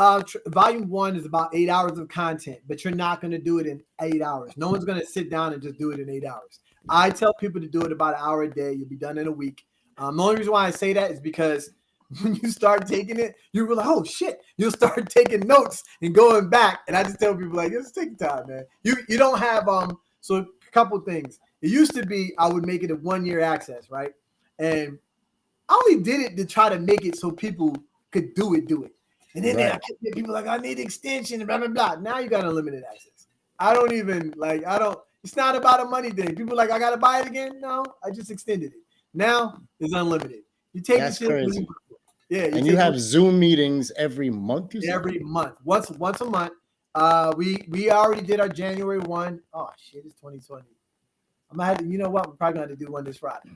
volume 1 is about 8 hours of content, but you're not going to do it in 8 hours. No one's going to sit down and just do it in 8 hours. I tell people to do it about an hour a day. You'll be done in a week. The only reason why I say that is because when you start taking it, you're like, oh shit, you'll start taking notes and going back. And I just tell people, like, just take time, man. You don't have so a couple things. It used to be I would make it a 1-year access, right? And I only did it to try to make it so people could do it. And then I kept getting people like, I need extension, blah, blah, blah. Now you got unlimited access. It's not about a money thing. People are like, I got to buy it again. No, I just extended it. Now it's unlimited. You take That's crazy. Yeah, And you have Zoom meetings every month. You said? Every month, once a month. We already did our January 1. Oh shit, it's 2020. I'm gonna have to, you know what? We're probably gonna have to do one this Friday.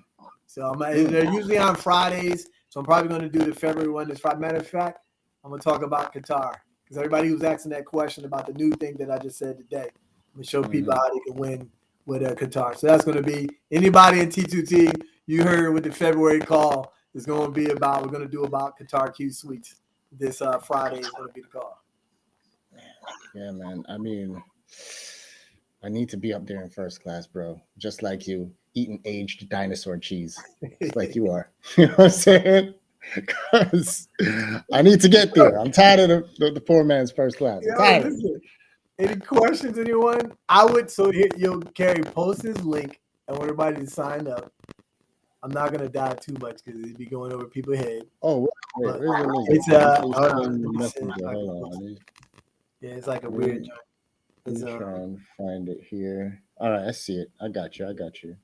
So they're usually on Fridays. So I'm probably gonna do the February 1 this Friday. Matter of fact, I'm gonna talk about Qatar because everybody who's asking that question about the new thing that I just said today, I'm gonna show people how they can win with Qatar. So that's gonna be anybody in T2T you heard with the February call is gonna be about. We're gonna do about Qatar Q Suites this Friday is gonna be the call. Yeah, man. I mean, I need to be up there in first class, bro. Just like you, eating aged dinosaur cheese. Just like you are. You know what I'm saying? Because I need to get there. I'm tired of the poor man's first class. I'm tired. Listen, any questions, anyone? I would, so here, you'll carry, post this link. I want everybody to sign up. I'm not going to dive too much because it'd be going over people's head. Oh, wait, where's the link? It's yeah, it's like a weird joint. Let me try and find it here. All right, I see it. I got you.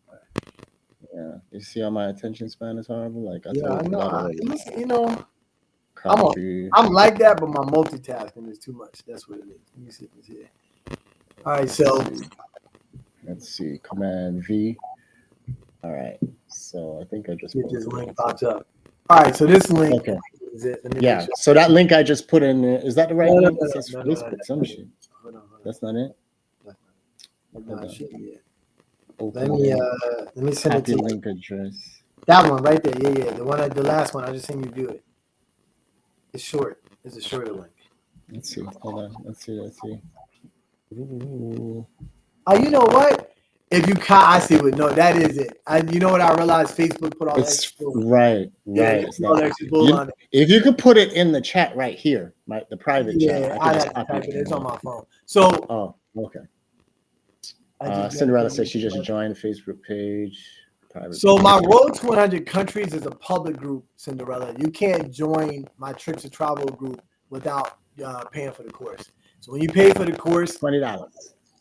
Yeah, you see how my attention span is horrible. Like I know. You know, I'm like that, but my multitasking is too much. That's what it is. Let me see if it's here. All right, so let's see. Command V. All right. So I think I just put this link pops up. All right, so this link. Okay. Is it? Yeah. So that link I just put in there, is that the right link? It says Facebook, some shit. That's not it. Not shit yet. Let me send it to you. Link address. That one right there. Yeah. The last one. I just seen you do it. It's short. It's a shorter link. Let's see. Hold on. Let's see. Ooh. Oh, you know what? If you I see what. No, that is it. You know what? I realized Facebook put all that. Right. Yeah, if you could put it in the chat right here, the private chat. Yeah, I have to type it. It's on my phone. So. Oh, okay. Cinderella says she just joined the Facebook page. So my Road to 100 Countries is a public group, Cinderella. You can't join my Trips to Travel group without paying for the course. So when you pay for the course, $20.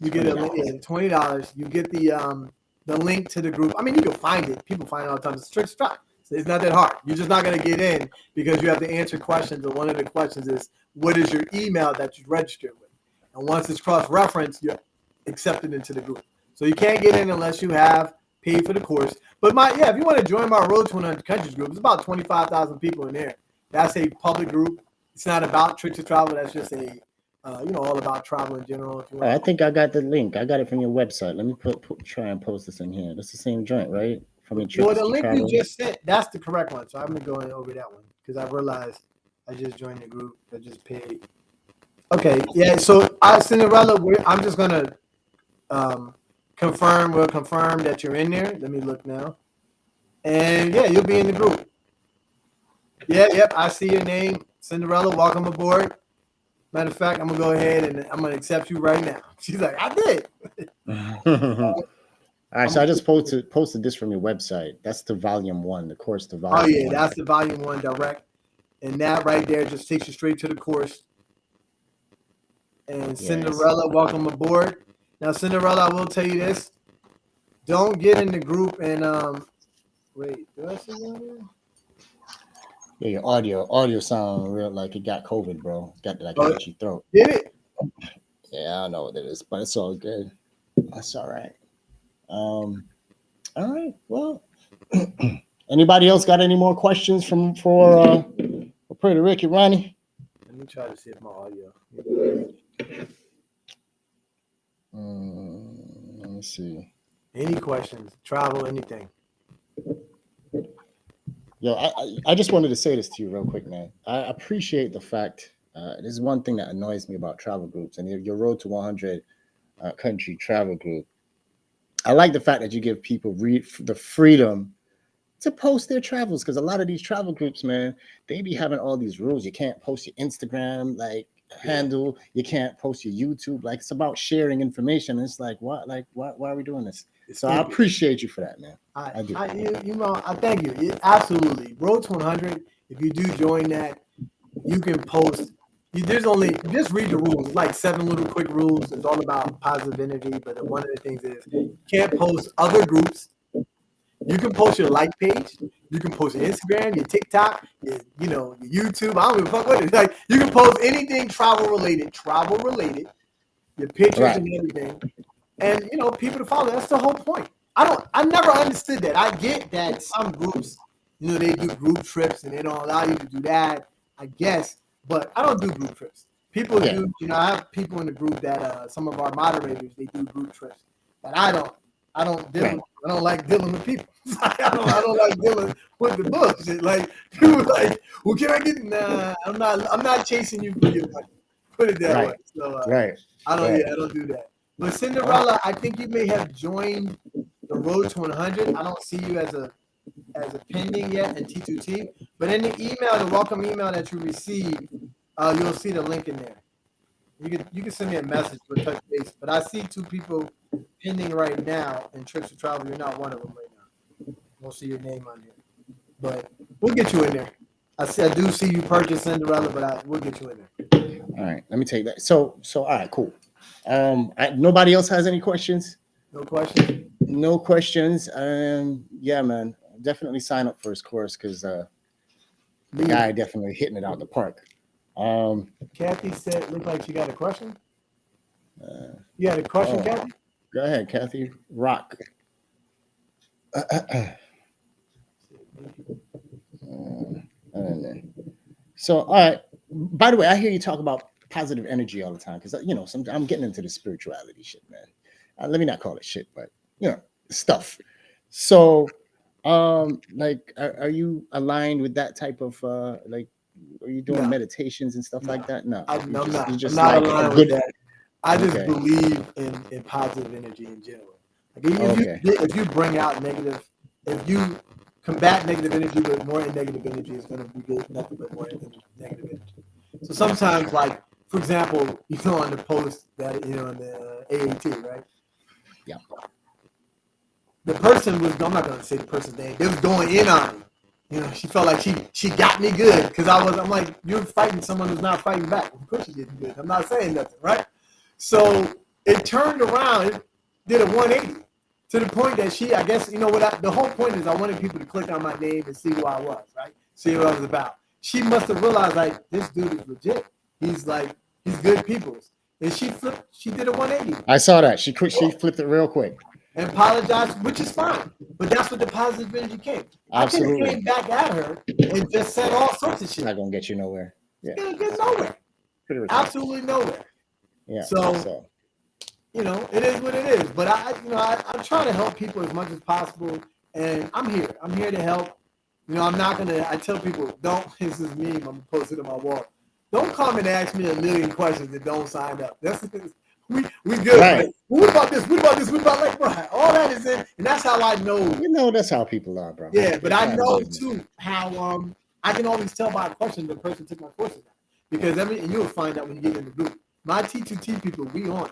You get $20. You get the link to the group. I mean, you can find it. People find it all the time. It's Trips to Travel. So it's not that hard. You're just not going to get in because you have to answer questions. And one of the questions is, what is your email that you registered with? And once it's cross-referenced, you're accepted into the group. So you can't get in unless you have paid for the course. But if you want to join my Road to 100 Countries group, it's about 25,000 people in there. That's a public group. It's not about Trips to Travel. That's just a, all about travel in general. I think I got the link. I got it from your website. Let me try and post this in here. That's the same joint, right? From your Trips the link Travel. you just sent, that's the correct one. So I'm going to go over that one because I realized I just joined the group. I just paid. Okay, yeah. So Cinderella, I'm just going to confirm. We'll confirm that you're in there. Let me look now. And yeah, you'll be in the group. Yep. I see your name, Cinderella. Welcome aboard. Matter of fact, I'm gonna go ahead and I'm gonna accept you right now. She's like, I did. All right, so I just posted this from your website. That's the volume 1, the course to volume 1. Oh yeah, that's the volume 1 direct, and that right there just takes you straight to the course. And Cinderella, welcome aboard. Now, Cinderella, I will tell you this: don't get in the group and wait. Did I say that? Yeah, your audio sound real like it got COVID, bro. Got like an itchy throat. Did it? Yeah, I don't know what it is, but it's all good. That's all right. All right. Well, anybody else got any more questions for Puerto Rican Ronnie? Let me try to see if my audio. Let me see. Any questions? Travel, anything? Yo, I just wanted to say this to you real quick, man. I appreciate the fact. This is one thing that annoys me about travel groups and your Road to 100 country travel group. I like the fact that you give people the freedom to post their travels, because a lot of these travel groups, man, they be having all these rules. You can't post your Instagram handle. You can't post your YouTube. Like, it's about sharing information. It's like, what? Like, why are we doing this? So I appreciate you for that, man. I do. I thank you. Absolutely. Road to 100. If you do join that, you can post. Just read the rules. It's like 7 little quick rules. It's all about positive energy. But one of the things is you can't post other groups. You can post your like page. You can post your Instagram, your TikTok, your YouTube. I don't give a fuck what it is. Like you can post anything travel related, your pictures Right. and everything, and people to follow. That's the whole point. I never understood that. I get that some groups, they do group trips and they don't allow you to do that. I guess, but I don't do group trips. People Yeah. do. I have people in the group that some of our moderators they do group trips, but I don't. I don't deal. Right. With, I don't like dealing with people. I don't like dealing with the bullshit. Like people like, well, can I get? Nah, I'm not chasing you for your money. Put it that Right. way. So Right. I don't. Right. Yeah, I don't do that. But Cinderella, I think you may have joined the Road to 100. I don't see you as a pending yet in T2T. But in the email, the welcome email that you received, you'll see the link in there. You can send me a message with touch base. But I see 2 people pending right now in Trips to Travel. You're not one of them right now. We'll see your name on here. But we'll get you in there. I do see you purchase Cinderella, but we'll get you in there. All right. Let me take that. So all right, cool. Nobody else has any questions? No questions? No questions. Yeah, man. Definitely sign up for his course because the guy definitely hitting it out the park. Kathy said, looked like she got a question. You had a question, Kathy? Go ahead, Kathy. Rock. So, all right. By the way, I hear you talk about positive energy all the time because I'm getting into the spirituality shit, man. Let me not call it shit, but stuff. So, like, are you aligned with that type of like? Are you doing meditations and stuff like that? No, I'm not. you're just I'm not like aligned with that. I just believe in positive energy in general. Like if you bring out negative, if you combat negative energy with more negative energy, it's going to be nothing but more negative energy. So sometimes, like for example, on the post that in the AAT, right? Yeah. The person was. I'm not going to say the person's name. They was going in on me. She felt like she got me good because I'm like, you're fighting someone who's not fighting back. Of course you did good. I'm not saying nothing, right? So it turned around, it did a 180 to the point that I guess, the whole point is I wanted people to click on my name and see who I was, right? See what I was about. She must have realized, like, this dude is legit. He's good people's. And she did a 180. I saw that. She flipped it real quick. And apologized, which is fine. But that's what the positive energy came. Absolutely. I could have came back at her and just said all sorts of shit. Not going to get you nowhere. Yeah. It's going to get nowhere. Absolutely nowhere. Yeah. So it is what it is. But I'm trying to help people as much as possible, and I'm here. I'm here to help. I'm not gonna. I tell people, don't. This is meme. I'm gonna post it on my wall. Don't come and ask me a million questions and don't sign up. We good. Right. What about this? What about this? What about like, bro? All that is in, and that's how I know. That's how people are, bro. Yeah, but I know too how I can always tell by a question the person took my course or not. Because and you'll find out when you get in the group. My T2T people, we on.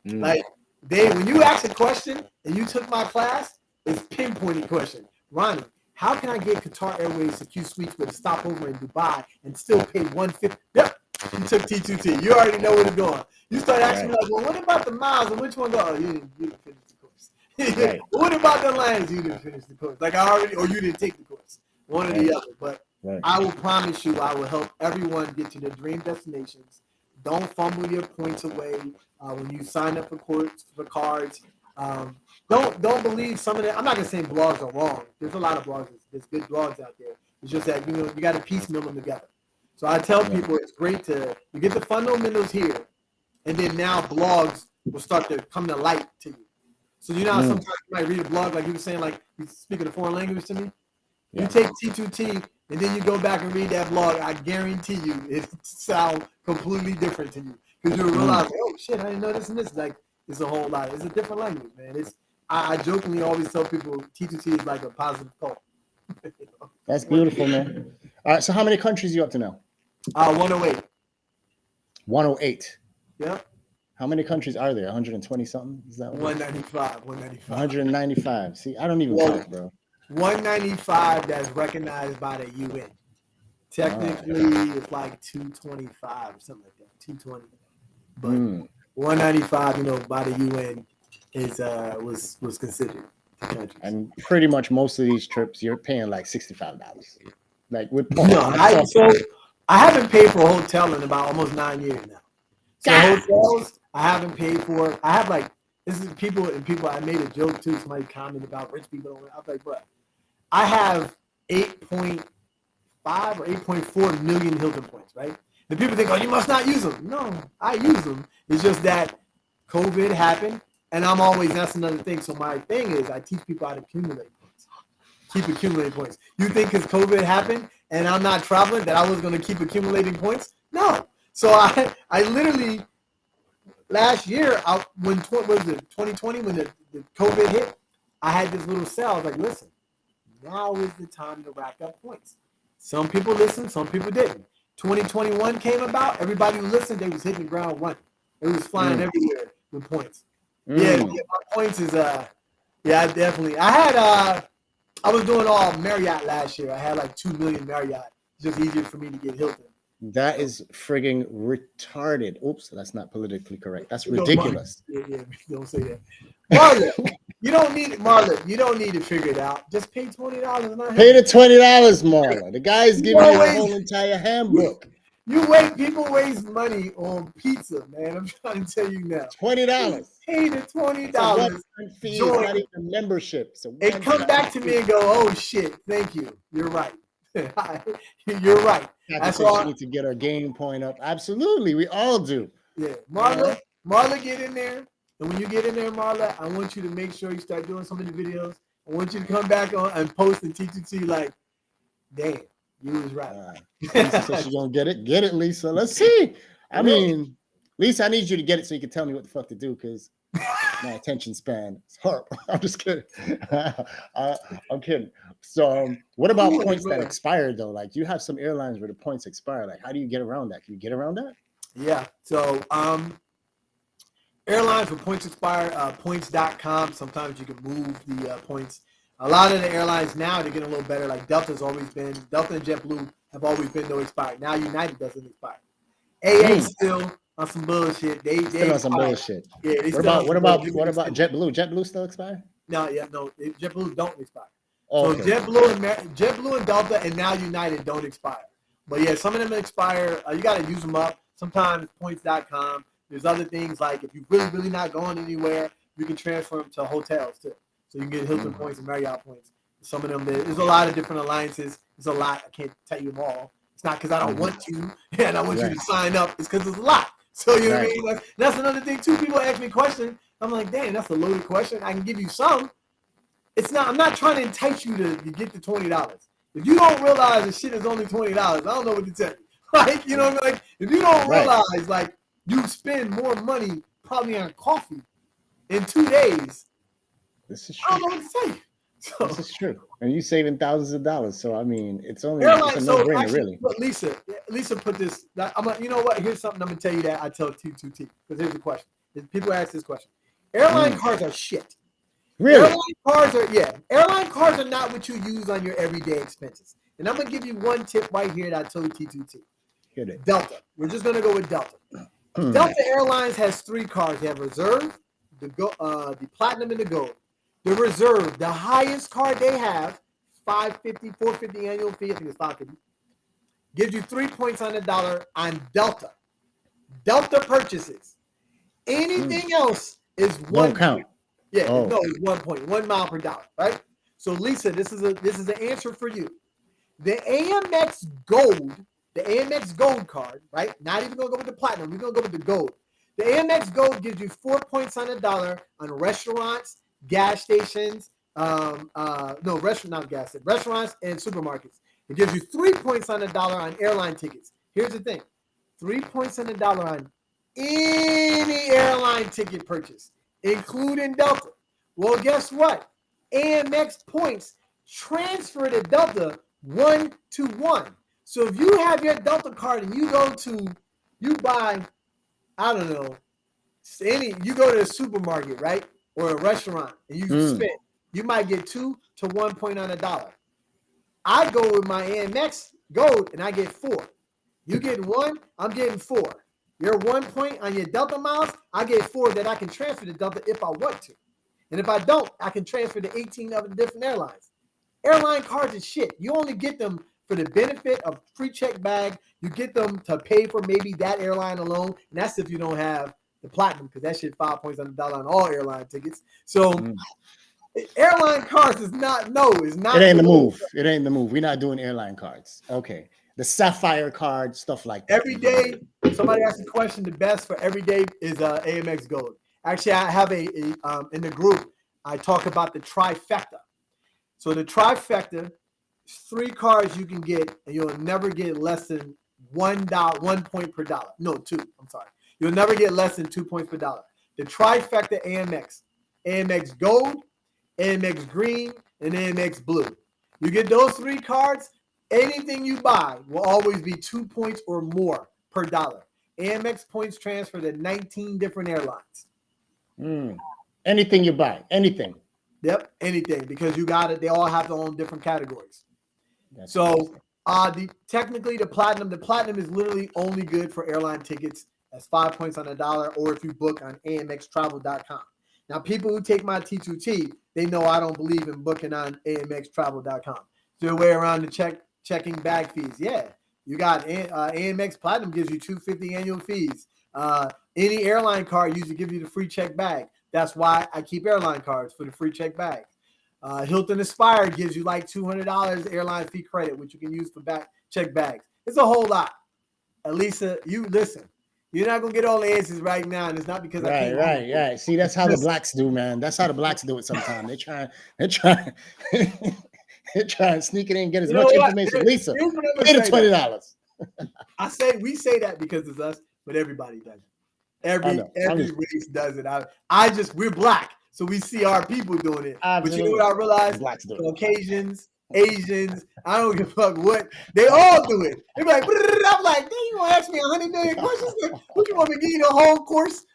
Like when you ask a question and you took my class, it's pinpointing question. Ronnie, how can I get Qatar Airways secure suites with a stopover in Dubai and still pay $150? Yep, you took T2T. You already know where to go. You start asking me like, well, what about the miles and which one go? Oh, you didn't finish the course. Right. What about the lands? You didn't finish the course. Like or you didn't take the course. One or the other. But I will promise you, I will help everyone get to their dream destinations. Don't fumble your points away when you sign up for cards. Don't believe some of them. I'm not gonna say blogs are wrong. There's a lot of blogs. There's good blogs out there. It's just that you got to piecemeal them together. So I tell people it's great you get the fundamentals here, and then now blogs will start to come to light to you. So sometimes you might read a blog like you were saying, like you speaking a foreign language to me. You take T2T and then you go back and read that blog. I guarantee you it sounds completely different to you because you'll realize, oh shit, I didn't know this and this. Like it's a whole lot. It's a different language, man. I jokingly always tell people T2T is like a positive cult. That's beautiful, man. All right, so how many countries are you up to now? 108. 108. Yeah. How many countries are there? 120 something? Is that 195? 195. See, I don't even count, bro. 195 that's recognized by the UN. Technically, it's like 225 or something like that. 220. But 195, by the UN is was considered. countries. And pretty much most of these trips, you're paying like $65. Like with No, points. I haven't paid for a hotel in about almost 9 years now. So God. hotels, I haven't paid for. I have like this is people. I made a joke too. Somebody commented about rich people. I was like, bro, I have 8.5 or 8.4 million Hilton points, right? And people think, oh, you must not use them. No, I use them. It's just that COVID happened, and I'm always that's another thing. So my thing is, I teach people how to accumulate points. Keep accumulating points. You think because COVID happened and I'm not traveling that I was going to keep accumulating points? No. So I literally last year, when what was it 2020 when the COVID hit, I had this little cell. I was like, listen, now is the time to rack up points. Some people listened, some people didn't. 2021 came about. Everybody who listened, they was hitting the ground running. They was flying everywhere with points. Yeah, my points is yeah, definitely. I was doing all Marriott last year. I had like 2 million Marriott. It's just easier for me to get Hilton. That is frigging retarded. Oops, that's not politically correct. That's ridiculous. Yeah, don't say that. Marla, you don't need it, Marla. You don't need to figure it out. Just pay $20. Pay the $20, Marla. The guy's giving you a whole entire handbook. People waste money on pizza, man. I'm trying to tell you now. $20. Pay the $20. Fee. It's not even a membership. So it come back to me and go, oh shit, thank you. You're right. You're right. That's why we need to get our game point up. Absolutely, we all do. Yeah, Marla, get in there. And when you get in there, Marla, I want you to make sure you start doing some of the videos. I want you to come back on and post and T2T like, damn, you was right. Lisa said she's gonna get it. Get it, Lisa. Let's see. I mean, Lisa, I need you to get it so you can tell me what the fuck to do because my attention span is horrible. I'm just kidding. I'm kidding. So, what about points that expire though? Like, you have some airlines where the points expire. Like, how do you get around that? Can you get around that? Yeah. So, airlines with points expire, points.com. Sometimes you can move the points. A lot of the airlines now, they're getting a little better. Like Delta and JetBlue have always been no expired. Now United doesn't expire. AA still on some bullshit. They still on some bullshit. Yeah. What about JetBlue? JetBlue still expire? No. JetBlue don't expire. Okay. So JetBlue and Delta and now United don't expire. But yeah, some of them expire. You got to use them up. Sometimes points.com. There's other things like if you're really not going anywhere, you can transfer them to hotels too. So you can get Hilton points and Marriott points. Some of them, there's a lot of different alliances. There's a lot. I can't tell you them all. It's not because I don't want to and I want you to sign up. It's because there's a lot. So you know what I mean? That's another thing too. People ask me questions. I'm like, damn, that's a loaded question. I can give you some. It's not. I'm not trying to entice you to get the $20. If you don't realize the shit is only $20, I don't know what to tell you. Like, you know what I mean? Like, if you don't realize, like, you spend more money probably on coffee in 2 days. This is true. I don't know what to tell you. So, this is true. And you saving thousands of dollars. So, I mean, it's only it's a no-brainer, really. But Lisa put this. You know what? Here's something I'm going to tell you that I tell T2T. Because here's the question. People ask this question. Airline cards are shit. Really? Airline cards are not what you use on your everyday expenses. And I'm going to give you one tip right here that I told T2T. Delta. We're just going to go with Delta. Delta Airlines has 3 cards. They have Reserve, the Platinum, and the Gold. The Reserve, the highest card they have, $550, $450 annual fee. I think it's $550. Gives you 3 points on the dollar on Delta. Delta purchases. Anything else is one. Don't count. Yeah, no, it's 1 point, 1 mile per dollar, right? So Lisa, this is an answer for you. The Amex Gold card, right? Not even gonna go with the platinum. We're gonna go with the gold. The Amex Gold gives you 4 points on the dollar on restaurants, gas stations, restaurants and supermarkets. It gives you 3 points on the dollar on airline tickets. Here's the thing: 3 points on the dollar on any airline ticket purchase, including Delta. Well, guess what? Amex points transfer to Delta 1-to-1. So if you have your Delta card and you buy, I don't know, you go to a supermarket, right? Or a restaurant and you spend, you might get 2 to 1 point on a dollar. I go with my Amex Gold and I get 4. You get 1, I'm getting 4. You're 1 point on your Delta miles, I get 4 that I can transfer to Delta if I want to. And if I don't, I can transfer to 18 other different airlines. Airline cards is shit. You only get them for the benefit of free check bag. You get them to pay for maybe that airline alone. And that's if you don't have the platinum, because that shit 5 points on the dollar on all airline tickets. So airline cards is not, it's not. It ain't the move. It ain't the move. We're not doing airline cards. Okay. The Sapphire card, stuff like that. Every day, somebody asked a question. The best for every day is AMX Gold. Actually, I have a in the group, I talk about the trifecta. So the trifecta, 3 cards you can get, and you'll never get less than $1 point per dollar. No, 2. I'm sorry. You'll never get less than 2 points per dollar. The trifecta AMX Gold, AMX Green, and AMX Blue. You get those 3 cards, anything you buy will always be 2 points or more per dollar. AMX points transfer to 19 different airlines. Anything you buy, anything. Yep, anything, because you got it. They all have their own different categories. That's so technically the platinum is literally only good for airline tickets. That's 5 points on the dollar, or if you book on amxtravel.com. Now, people who take my T2T, they know I don't believe in booking on amxtravel.com. There's a way around the checking bag fees. Yeah, you got AMX Platinum gives you $250 annual fees. Any airline card usually give you the free check bag. That's why I keep airline cards, for the free check bag. Hilton Aspire gives you like $200 airline fee credit, which you can use for check bags. It's a whole lot. Elisa, you listen. You're not gonna get all the answers right now, and it's not because I can't. Right. See, that's how the blacks do, man. That's how the blacks do it sometimes. They try and sneak it in and get as much information. Lisa, pay the $20. We say that because it's us, but everybody does it. Every race does it. We're black, so we see our people doing it. Absolutely. But you know what I realized? Blacks do it. Caucasians, Asians, I don't give a fuck what, they all do it. They're like, I'm like, you gonna ask me 100 million questions? What, you want me to give you the whole course?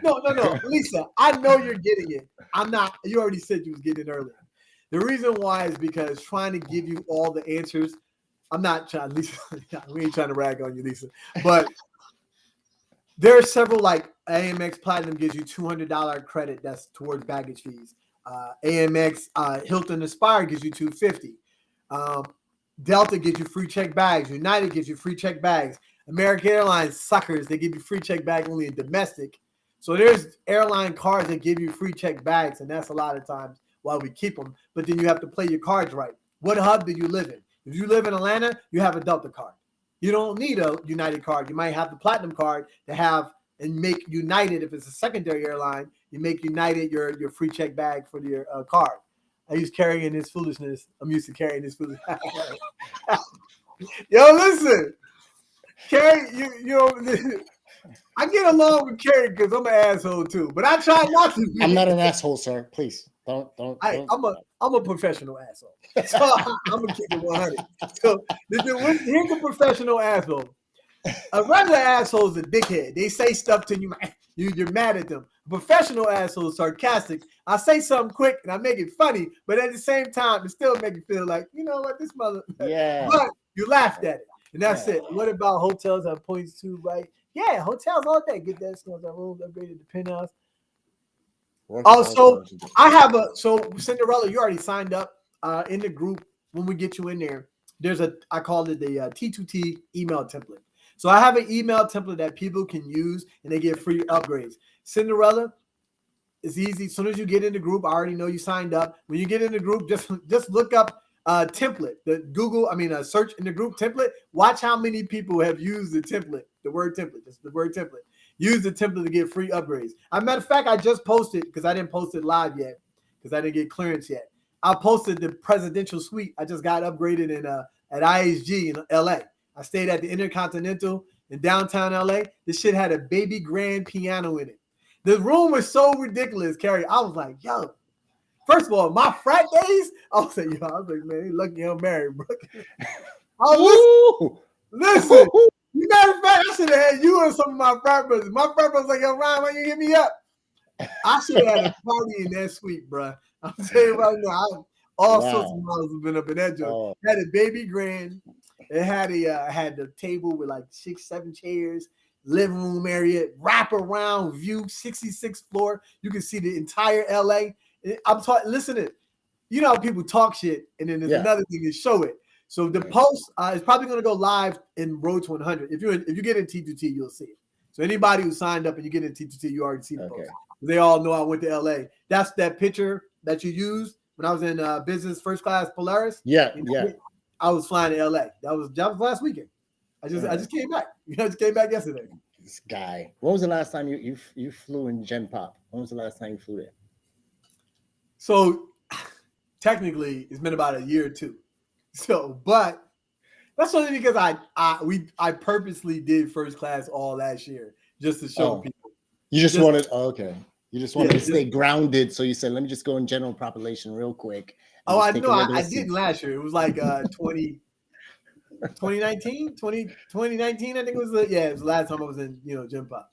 No, Lisa, I know you're getting it. I'm not. You already said you was getting it earlier. The reason why is because trying to give you all the answers. I'm not trying, Lisa. We ain't trying to rag on you, Lisa. But there are several, like AMX Platinum gives you $200 credit. That's towards baggage fees. AMX Hilton Aspire gives you $250. Delta gives you free check bags. United gives you free check bags. American Airlines suckers, they give you free check bag only in domestic. So there's airline cards that give you free check bags, and that's a lot of times why we keep them. But then you have to play your cards right. What hub do you live in? If you live in Atlanta, you have a Delta card. You don't need a United card. You might have the Platinum card to have and make United, if it's a secondary airline, you make United your free check bag for your card. I used carrying this foolishness. I'm used to carrying this foolishness. Yo, listen. Carrie, I get along with Carrie because I'm an asshole too, but I try not to be. I'm not an asshole, sir. Please don't. I'm a professional asshole, so I'm gonna keep it 100. So here's the professional asshole. A regular asshole is a dickhead. They say stuff to you, you're mad at them. A professional asshole is sarcastic. I say something quick and I make it funny, but at the same time, it still make you feel like, you know what, this mother. Yeah. But you laughed at it. And that's it. What about hotels have points too, right? Yeah, hotels all day. Get that stores that room upgraded to penthouse. Also, so Cinderella, you already signed up in the group. When we get you in there, I call it the T2T email template. So I have an email template that people can use and they get free upgrades. Cinderella, it's easy. As soon as you get in the group, I already know you signed up. When you get in the group, just look up template, search in the group template. Watch how many people have used the template, the word template, just the word template. Use the template to get free upgrades. As a matter of fact, I just posted, because I didn't post it live yet, because I didn't get clearance yet. I posted the presidential suite. I just got upgraded at IHG in LA. I stayed at the Intercontinental in downtown LA. This shit had a baby grand piano in it. The room was so ridiculous, Carrie. I was like, yo. First of all, my frat days, I was like, man, you lucky I'm married, bro. Listen. You matter of fact, I should have had you and some of my frat brothers. My frat brothers like, yo, Ryan, why you hit me up? I should have had a party in that suite, bro. I'm telling you right now, all sorts of models have been up in that joint. Had a baby grand. It had the table with like 6-7 chairs. living room area, wrap around view, 66th floor. You can see the entire LA. I'm talking, listen to it. You know how people talk shit, and then there's another thing to show it. So the post is probably going to go live in Road to 100. If you get in T2T, you'll see it. So anybody who signed up and you get in T2T, you already see the post. They all know I went to LA. That's that picture that you used when I was in business first class Polaris. Yeah. I was flying to LA. That was last weekend. I just came back. I just came back yesterday. This guy. When was the last time you flew in Gen Pop? When was the last time you flew there? So technically, it's been about a year or two. So, but that's only because I purposely did first class all last year just to show people. You just wanted You just wanted to stay grounded, so you said, "Let me just go in general population real quick." I know I didn't last year. It was like 2019, 2019. I think it was it was the last time I was in Gym Pop.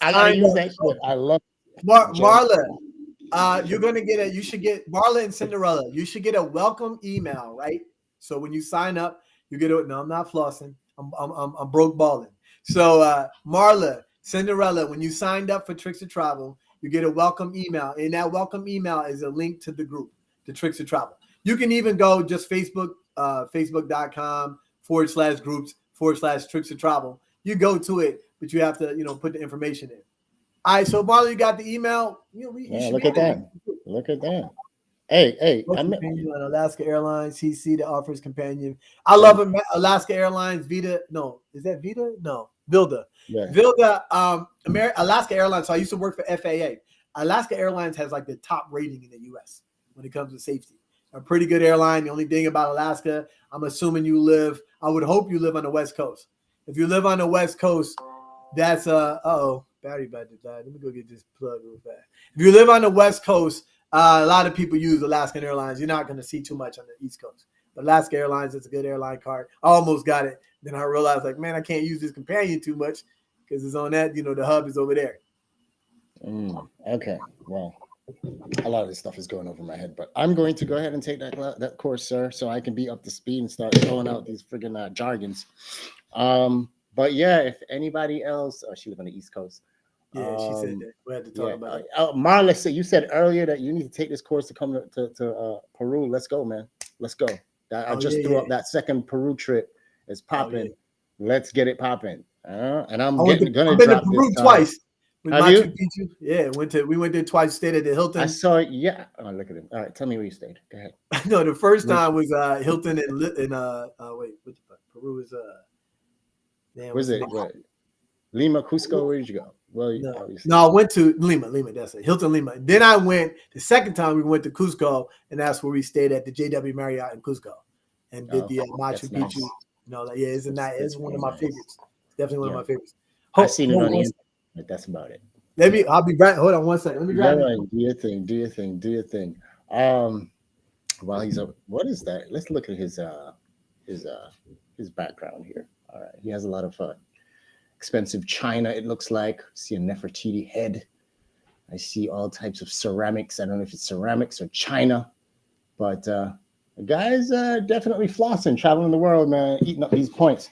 I use that shit. I love Marla. You're gonna get you should get Marla and Cinderella. You should get a welcome email, right? So when you sign up, you get no, I'm not flossing. I'm broke balling. So Marla, Cinderella, when you signed up for Tricks of Travel, you get a welcome email. And that welcome email is a link to the group, the Tricks of Travel. You can even go just facebook.com/groups/Tricks of Travel. You go to it, but you have to, put the information in. All right, so Marla, you got the email. Look at that. Look at that. Hey, I'm on Alaska Airlines. CC that offers companion. I love it. Alaska Airlines, Vita. No, is that Vita? No, Vilda. Yeah. Vilda, Alaska Airlines. So I used to work for FAA. Alaska Airlines has like the top rating in the U.S. when it comes to safety. A pretty good airline. The only thing about Alaska, I'm assuming I would hope you live on the West Coast. If you live on the West Coast, that's battery about to die. Let me go get this plug real fast. If you live on the West Coast, a lot of people use Alaskan Airlines. You're not going to see too much on the East Coast. But Alaska Airlines is a good airline card. I almost got it. Then I realized, like, man, I can't use this companion too much because it's on that, the hub is over there. Okay. Well, a lot of this stuff is going over my head, but I'm going to go ahead and take that course, sir, so I can be up to speed and start throwing out these friggin' jargons. But yeah, if anybody else, she lives on the East Coast. Yeah, she said that. We had to talk about it. Marla, you said earlier that you need to take this course to come to Peru. Let's go, man. Let's go. I just threw up that second Peru trip. It's popping. Let's get it popping. And I'm going to drop been to Peru twice. Have you? Yeah, we went there twice. Stayed at the Hilton. I saw it. Yeah. Oh, look at him. All right, tell me where you stayed. Go ahead. No, the first time was Hilton in wait, what the fuck? Peru is where's it? What? Lima, Cusco. Where did you go? Well, I went to Lima. That's it. Hilton Lima. Then I went the second time. We went to Cusco, and that's where we stayed at the JW Marriott in Cusco, and did the Machu Picchu. Nice. It's one of my favorites. It's definitely one of my favorites. I've seen it on the internet, but that's about it. I'll be right. Hold on one second. Let me grab it. Do your thing. While he's up, what is that? Let's look at his background here. All right, he has a lot of expensive china. It looks like. See a Nefertiti head. I see all types of ceramics. I don't know if it's ceramics or china, but the guy's definitely flossing, traveling the world, man, eating up these points.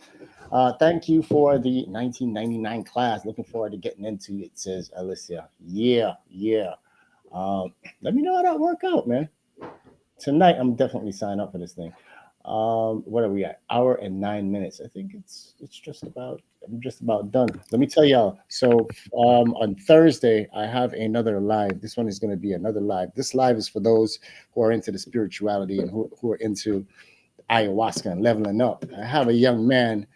Thank you for the 1999 class. Looking forward to getting into it, says Alicia. Yeah. Let me know how that work out, man. Tonight, I'm definitely signing up for this thing. What are we at? Hour and 9 minutes. I think I'm just about done. Let me tell y'all. So on Thursday, I have another live. This one is going to be another live. This live is for those who are into the spirituality and who are into ayahuasca and leveling up. I have a young man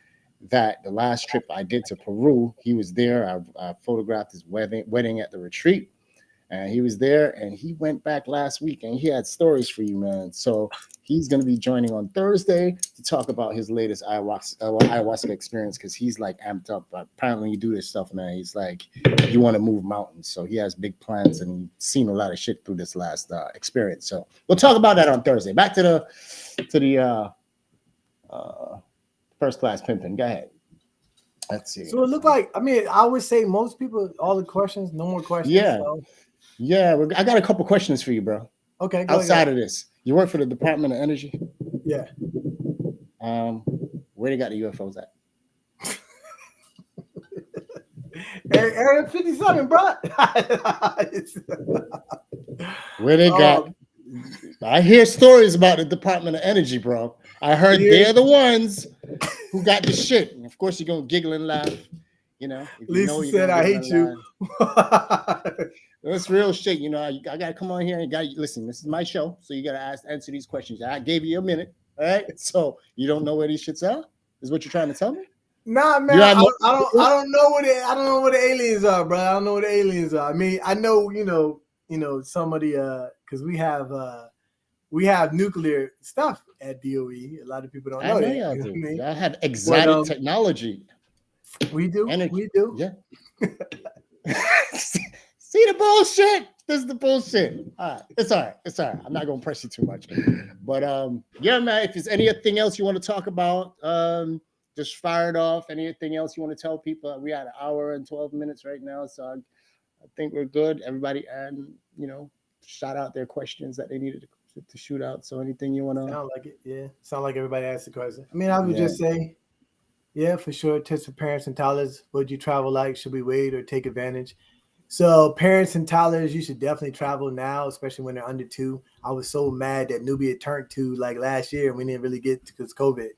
that the last trip I did to Peru, he was there. I photographed his wedding at the retreat, and he was there, and he went back last week, and he had stories for you, man. So he's going to be joining on Thursday to talk about his latest ayahuasca experience, because he's like amped up. Apparently, when you do this stuff, man, he's like, you want to move mountains. So he has big plans, and he's seen a lot of shit through this last experience. So we'll talk about that on Thursday. Back to the first class pimping. Go ahead. Let's see. So it looked like, I would say most people, all the questions, no more questions. Yeah. So. Yeah. I got a couple questions for you, bro. Okay. Outside of this, you work for the Department of Energy? Yeah. Where they got the UFOs at? Area 57, bro. Where they got, I hear stories about the Department of Energy, bro. I heard they're the ones who got the shit. And of course, you're gonna giggle and laugh. You know, if you know, Lisa you're said, gonna "I giggle hate and you." laugh. That's real shit. You know, I gotta come on here and listen. This is my show, so you gotta answer these questions. I gave you a minute, all right? So you don't know where these shits are? Is what you're trying to tell me? Nah, man, You have no. I don't know what I don't know what the aliens are, bro. I don't know what the aliens are. I mean, I know, some of the because we have nuclear stuff at DOE. A lot of people don't I know know that. y'all You know what do. I mean? Y'all have But exotic technology, we do, energy. we do. Yeah. See the bullshit? This is the bullshit. All right. It's all right. It's all right. I'm not gonna press you too much. But yeah, man, if there's anything else you want to talk about, just fire it off. Anything else you want to tell people? We had an hour and 12 minutes right now. So I think we're good. Everybody and shout out their questions that they needed to shoot out. So anything you wanna Sound like it, yeah. Sound like everybody asked the question. I mean, I would yeah. just say, yeah, for sure. Tips for parents and toddlers. Would you travel like? Should we wait or take advantage? So parents and toddlers, you should definitely travel now, especially when they're under 2. I was so mad that Nubia turned 2 like last year, and we didn't really get because COVID.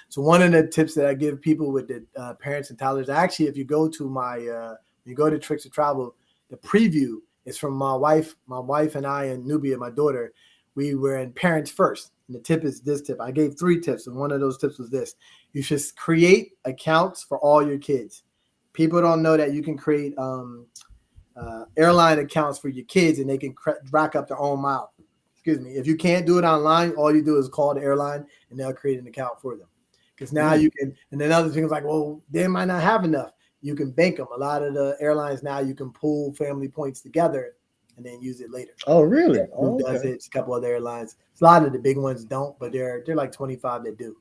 So one of the tips that I give people with the parents and toddlers, actually, if you go to you go to Tricks of Travel, the preview is from my wife and I and Nubia, my daughter. We were in Parents First, and the tip is this tip. I gave 3 tips, and one of those tips was this: you should create accounts for all your kids. People don't know that you can create airline accounts for your kids, and they can rack up their own miles. Excuse me. If you can't do it online, all you do is call the airline, and they'll create an account for them. Because now you can. And then other things like, well, they might not have enough. You can bank them. A lot of the airlines now you can pool family points together, and then use it later. Oh really? Who does it? It's a couple other airlines. A lot of the big ones don't, but they're like 25 that do.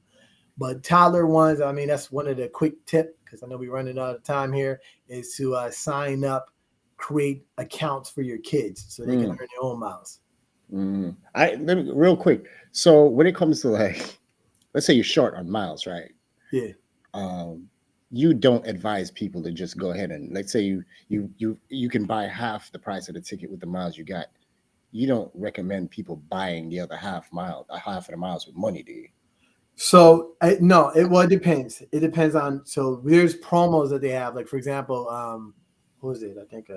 But toddler ones, I mean, that's one of the quick tip, because I know we're running out of time here, is to sign up, create accounts for your kids so they can earn their own miles. Let me real quick. So when it comes to like, let's say you're short on miles, right? Yeah. You don't advise people to just go ahead and, let's say you can buy half the price of the ticket with the miles you got. You don't recommend people buying the other half of the miles with money, do you? So no, it depends. It depends on. So there's promos that they have. Like for example, who is it? I think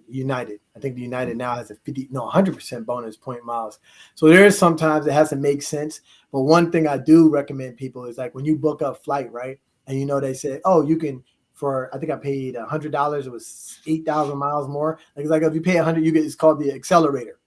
United. I think the United now has a 100% bonus point miles. So there is sometimes it has to make sense. But one thing I do recommend people is like when you book a flight, right? And they say, oh, you can I think I paid $100. It was 8,000 miles more. Like it's like if you pay 100, you get it's called the accelerator.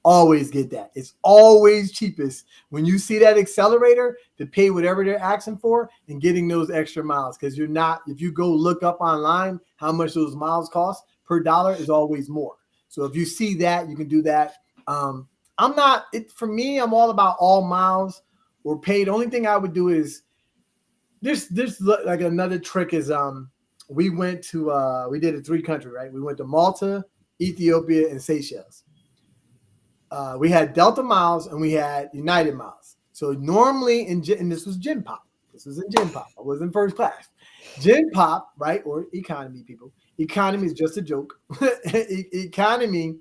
Always get that. It's always cheapest when you see that accelerator to pay whatever they're asking for and getting those extra miles. Because if you go look up online how much those miles cost per dollar is always more. So if you see that, you can do that. For me, I'm all about all miles or paid. The only thing I would do is this like another trick is we went to we did a 3-country, right? We went to Malta, Ethiopia, and Seychelles. We had Delta miles and we had United miles. So normally and this was Gen Pop. This was in Gen Pop. I was in first class. Gen Pop, right? Or economy people. Economy is just a joke. Economy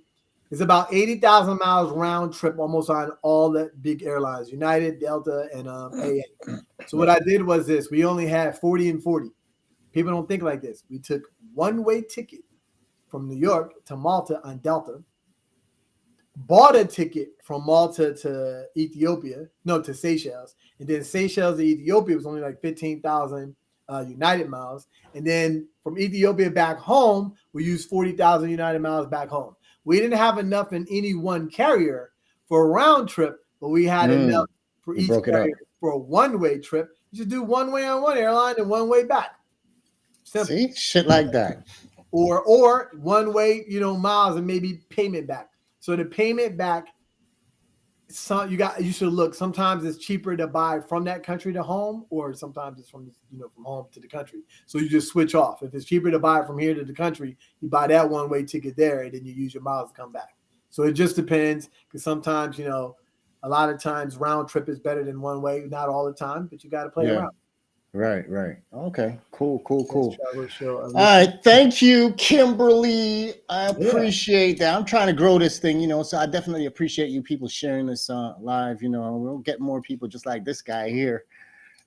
is about 80,000 miles round trip almost on all the big airlines, United, Delta, and AA. So what I did was this. We only had 40 and 40. People don't think like this. We took one-way ticket from New York to Malta on Delta, bought a ticket from Malta to to Seychelles, and then Seychelles to Ethiopia was only like 15,000 United miles, and then from Ethiopia back home, we used 40,000 United miles back home. We didn't have enough in any one carrier for a round trip, but we had enough for each carrier for a one-way trip. You should do one way on one airline and one way back. Simple. See, shit like that. Or one way, miles and maybe payment back. So the payment back, you should look. Sometimes it's cheaper to buy from that country to home, or sometimes it's from from home to the country. So you just switch off. If it's cheaper to buy it from here to the country, you buy that one way ticket there, and then you use your miles to come back. So it just depends, because sometimes a lot of times round trip is better than one way. Not all the time, but you got to play around. Right. Okay. Cool. Best travel show All I've listened. right. Thank you, Kimberly. I Yeah, appreciate that. I'm trying to grow this thing, so I definitely appreciate you people sharing this live. We'll get more people just like this guy here,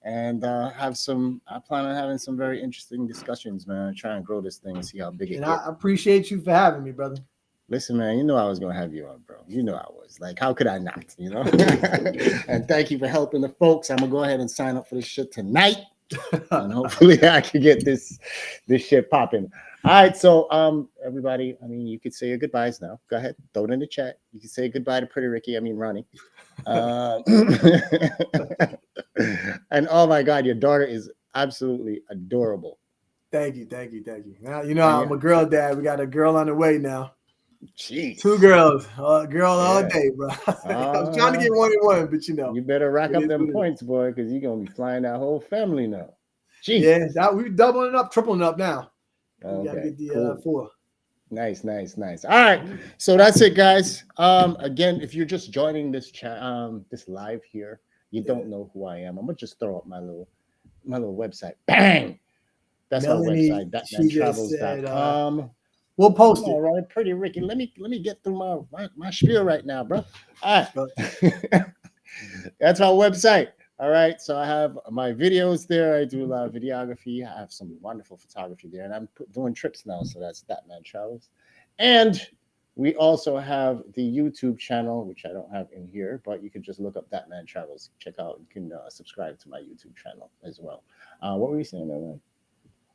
and I plan on having some very interesting discussions, man. Try and grow this thing and see how big it and gets. I appreciate you for having me, brother. Listen, man, I was gonna have you on, bro. I was. Like, how could I not? And thank you for helping the folks. I'm gonna go ahead and sign up for this shit tonight, and hopefully I can get this shit popping. All right, so everybody, I mean, you could say your goodbyes now. Go ahead, throw it in the chat. You can say goodbye to Pretty Ricky. I mean, Ronnie. Uh, and oh my God, your daughter is absolutely adorable. Thank you. Now And I'm yeah, a girl dad. We got a girl on the way now. Two jeez, girls, girl all yeah. day, bro. I was trying to Uh, get one and one, but you better rack it up is them what it is. points, boy, because you're gonna be flying that whole family now. Yeah, Jesus. that we doubling up, tripling up now. We got to Okay, get the cool. four. Nice. All right, so that's it, guys. Again, if you're just joining this chat, this live here, you Yeah. don't know who I am. I'm gonna just throw up my little website. Bang. That's my Melanie, website. she just said, Thatmantravels.com. we'll Come post on, it. right, Pretty Ricky. Let me get through my spiel right now, bro. All But right. That's my website. All right. So I have my videos there. I do a lot of videography. I have some wonderful photography there, and I'm doing trips now. So that's That Man Travels. And we also have the YouTube channel, which I don't have in here, but you can just look up That Man Travels. Check out. You can subscribe to my YouTube channel as well. What were we saying, Oren?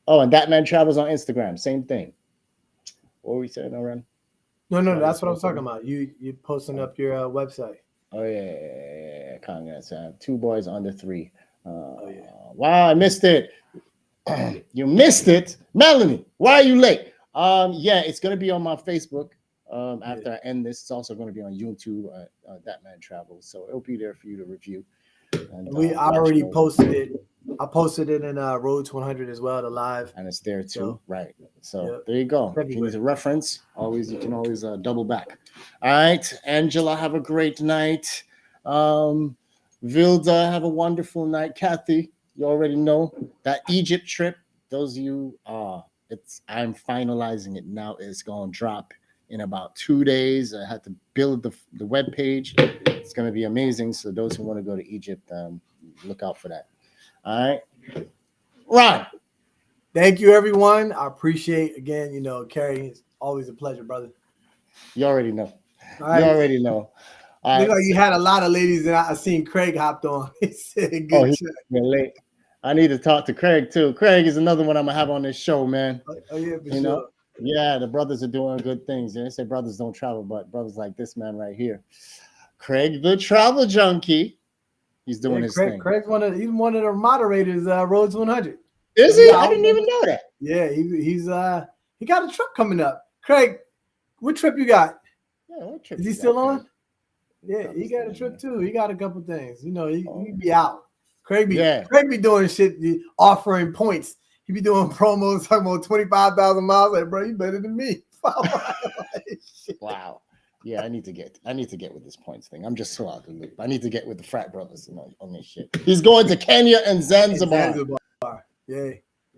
Oh, and That Man Travels on Instagram. Same thing. What were we saying, Oren? no, What I that's was what I was talking posting? about. You posting Oh, up your website. oh yeah. Congrats. I have two boys under three. Oh yeah. Wow, I missed it. You missed it, Melanie. Why are you late? Yeah, it's gonna be on my Facebook. Yeah. After I end this, it's also going to be on YouTube. That Man Travels, so it'll be there for you to review and I watch already those. posted it. I posted it in Roads 100 as well, the live. And it's there too, So right? So yeah, there you go. If you need everywhere. a reference, you can always double back. All right, Angela, have a great night. Um, Vilda, have a wonderful night. Kathy, you already know that Egypt trip. Those of you, I'm finalizing it now. It's gonna drop in about 2 days. I had to build the web page. It's gonna be amazing. So those who want to go to Egypt, look out for that. All right, Ron. Thank you, everyone. I appreciate again. Carrie, it's always a pleasure, brother. You already know. All You right. already know. All Look right. like you had a lot of ladies, and I seen Craig hopped on. He said, Oh, "Good he's chat." late. I need to talk to Craig too. Craig is another one I'm gonna have on this show, man. Oh yeah, for You know, sure. yeah, the brothers are doing good things. They say brothers don't travel, but brothers like this man right here, Craig, the travel junkie, he's Yeah, doing his Craig. thing. He's one of the moderators. Roads 100. Is So yeah, he? I I was didn't like, even know that. yeah, he got a trip coming up. Craig, what trip you got? Yeah, what trip Is he you got, still Craig? on? Yeah, Probably he still got a in trip there. too. He got a couple things. He Oh, be out. yeah. Craig be doing shit, offering points. He be doing promos talking about 25,000 miles. Like, bro, you better than me. Wow. Yeah, I need to get with this points thing. I'm just so out of the loop. I need to get with the frat brothers on this shit. He's going to Kenya and And Zanzibar. Zanzibar. Yeah.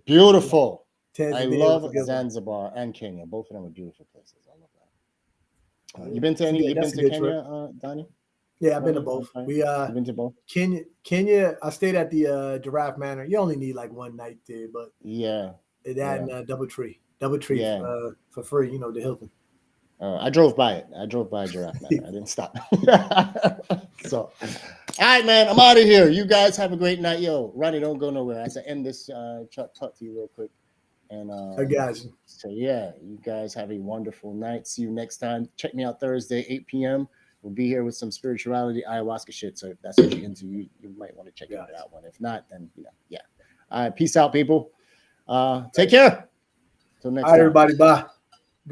Beautiful. I Tanzania was a love good one. Zanzibar and Kenya. Both of them are beautiful places. I love that. Yeah, You been to any? You been that's a to good trip. Kenya, Donnie? Yeah, I've been to Ronnie? both. Okay. We You been to both? Kenya. I stayed at the Giraffe Manor. You only need like one night there, but Yeah. it had Yeah. DoubleTree Yeah. for free. The Hilton. I drove by it. I drove by Giraffe Manor. I didn't stop. So, all right, man. I'm out of here. You guys have a great night. Yo, Ronnie, don't go nowhere. As I end this, talk to you real quick. And I got you. so, yeah, you guys have a wonderful night. See you next time. Check me out Thursday, 8 p.m. We'll be here with some spirituality, ayahuasca shit. So, if that's what you're into, you might want to check into that one. If not, then, yeah. All right. Peace out, people. Take care. Till next All right, time. everybody. Bye.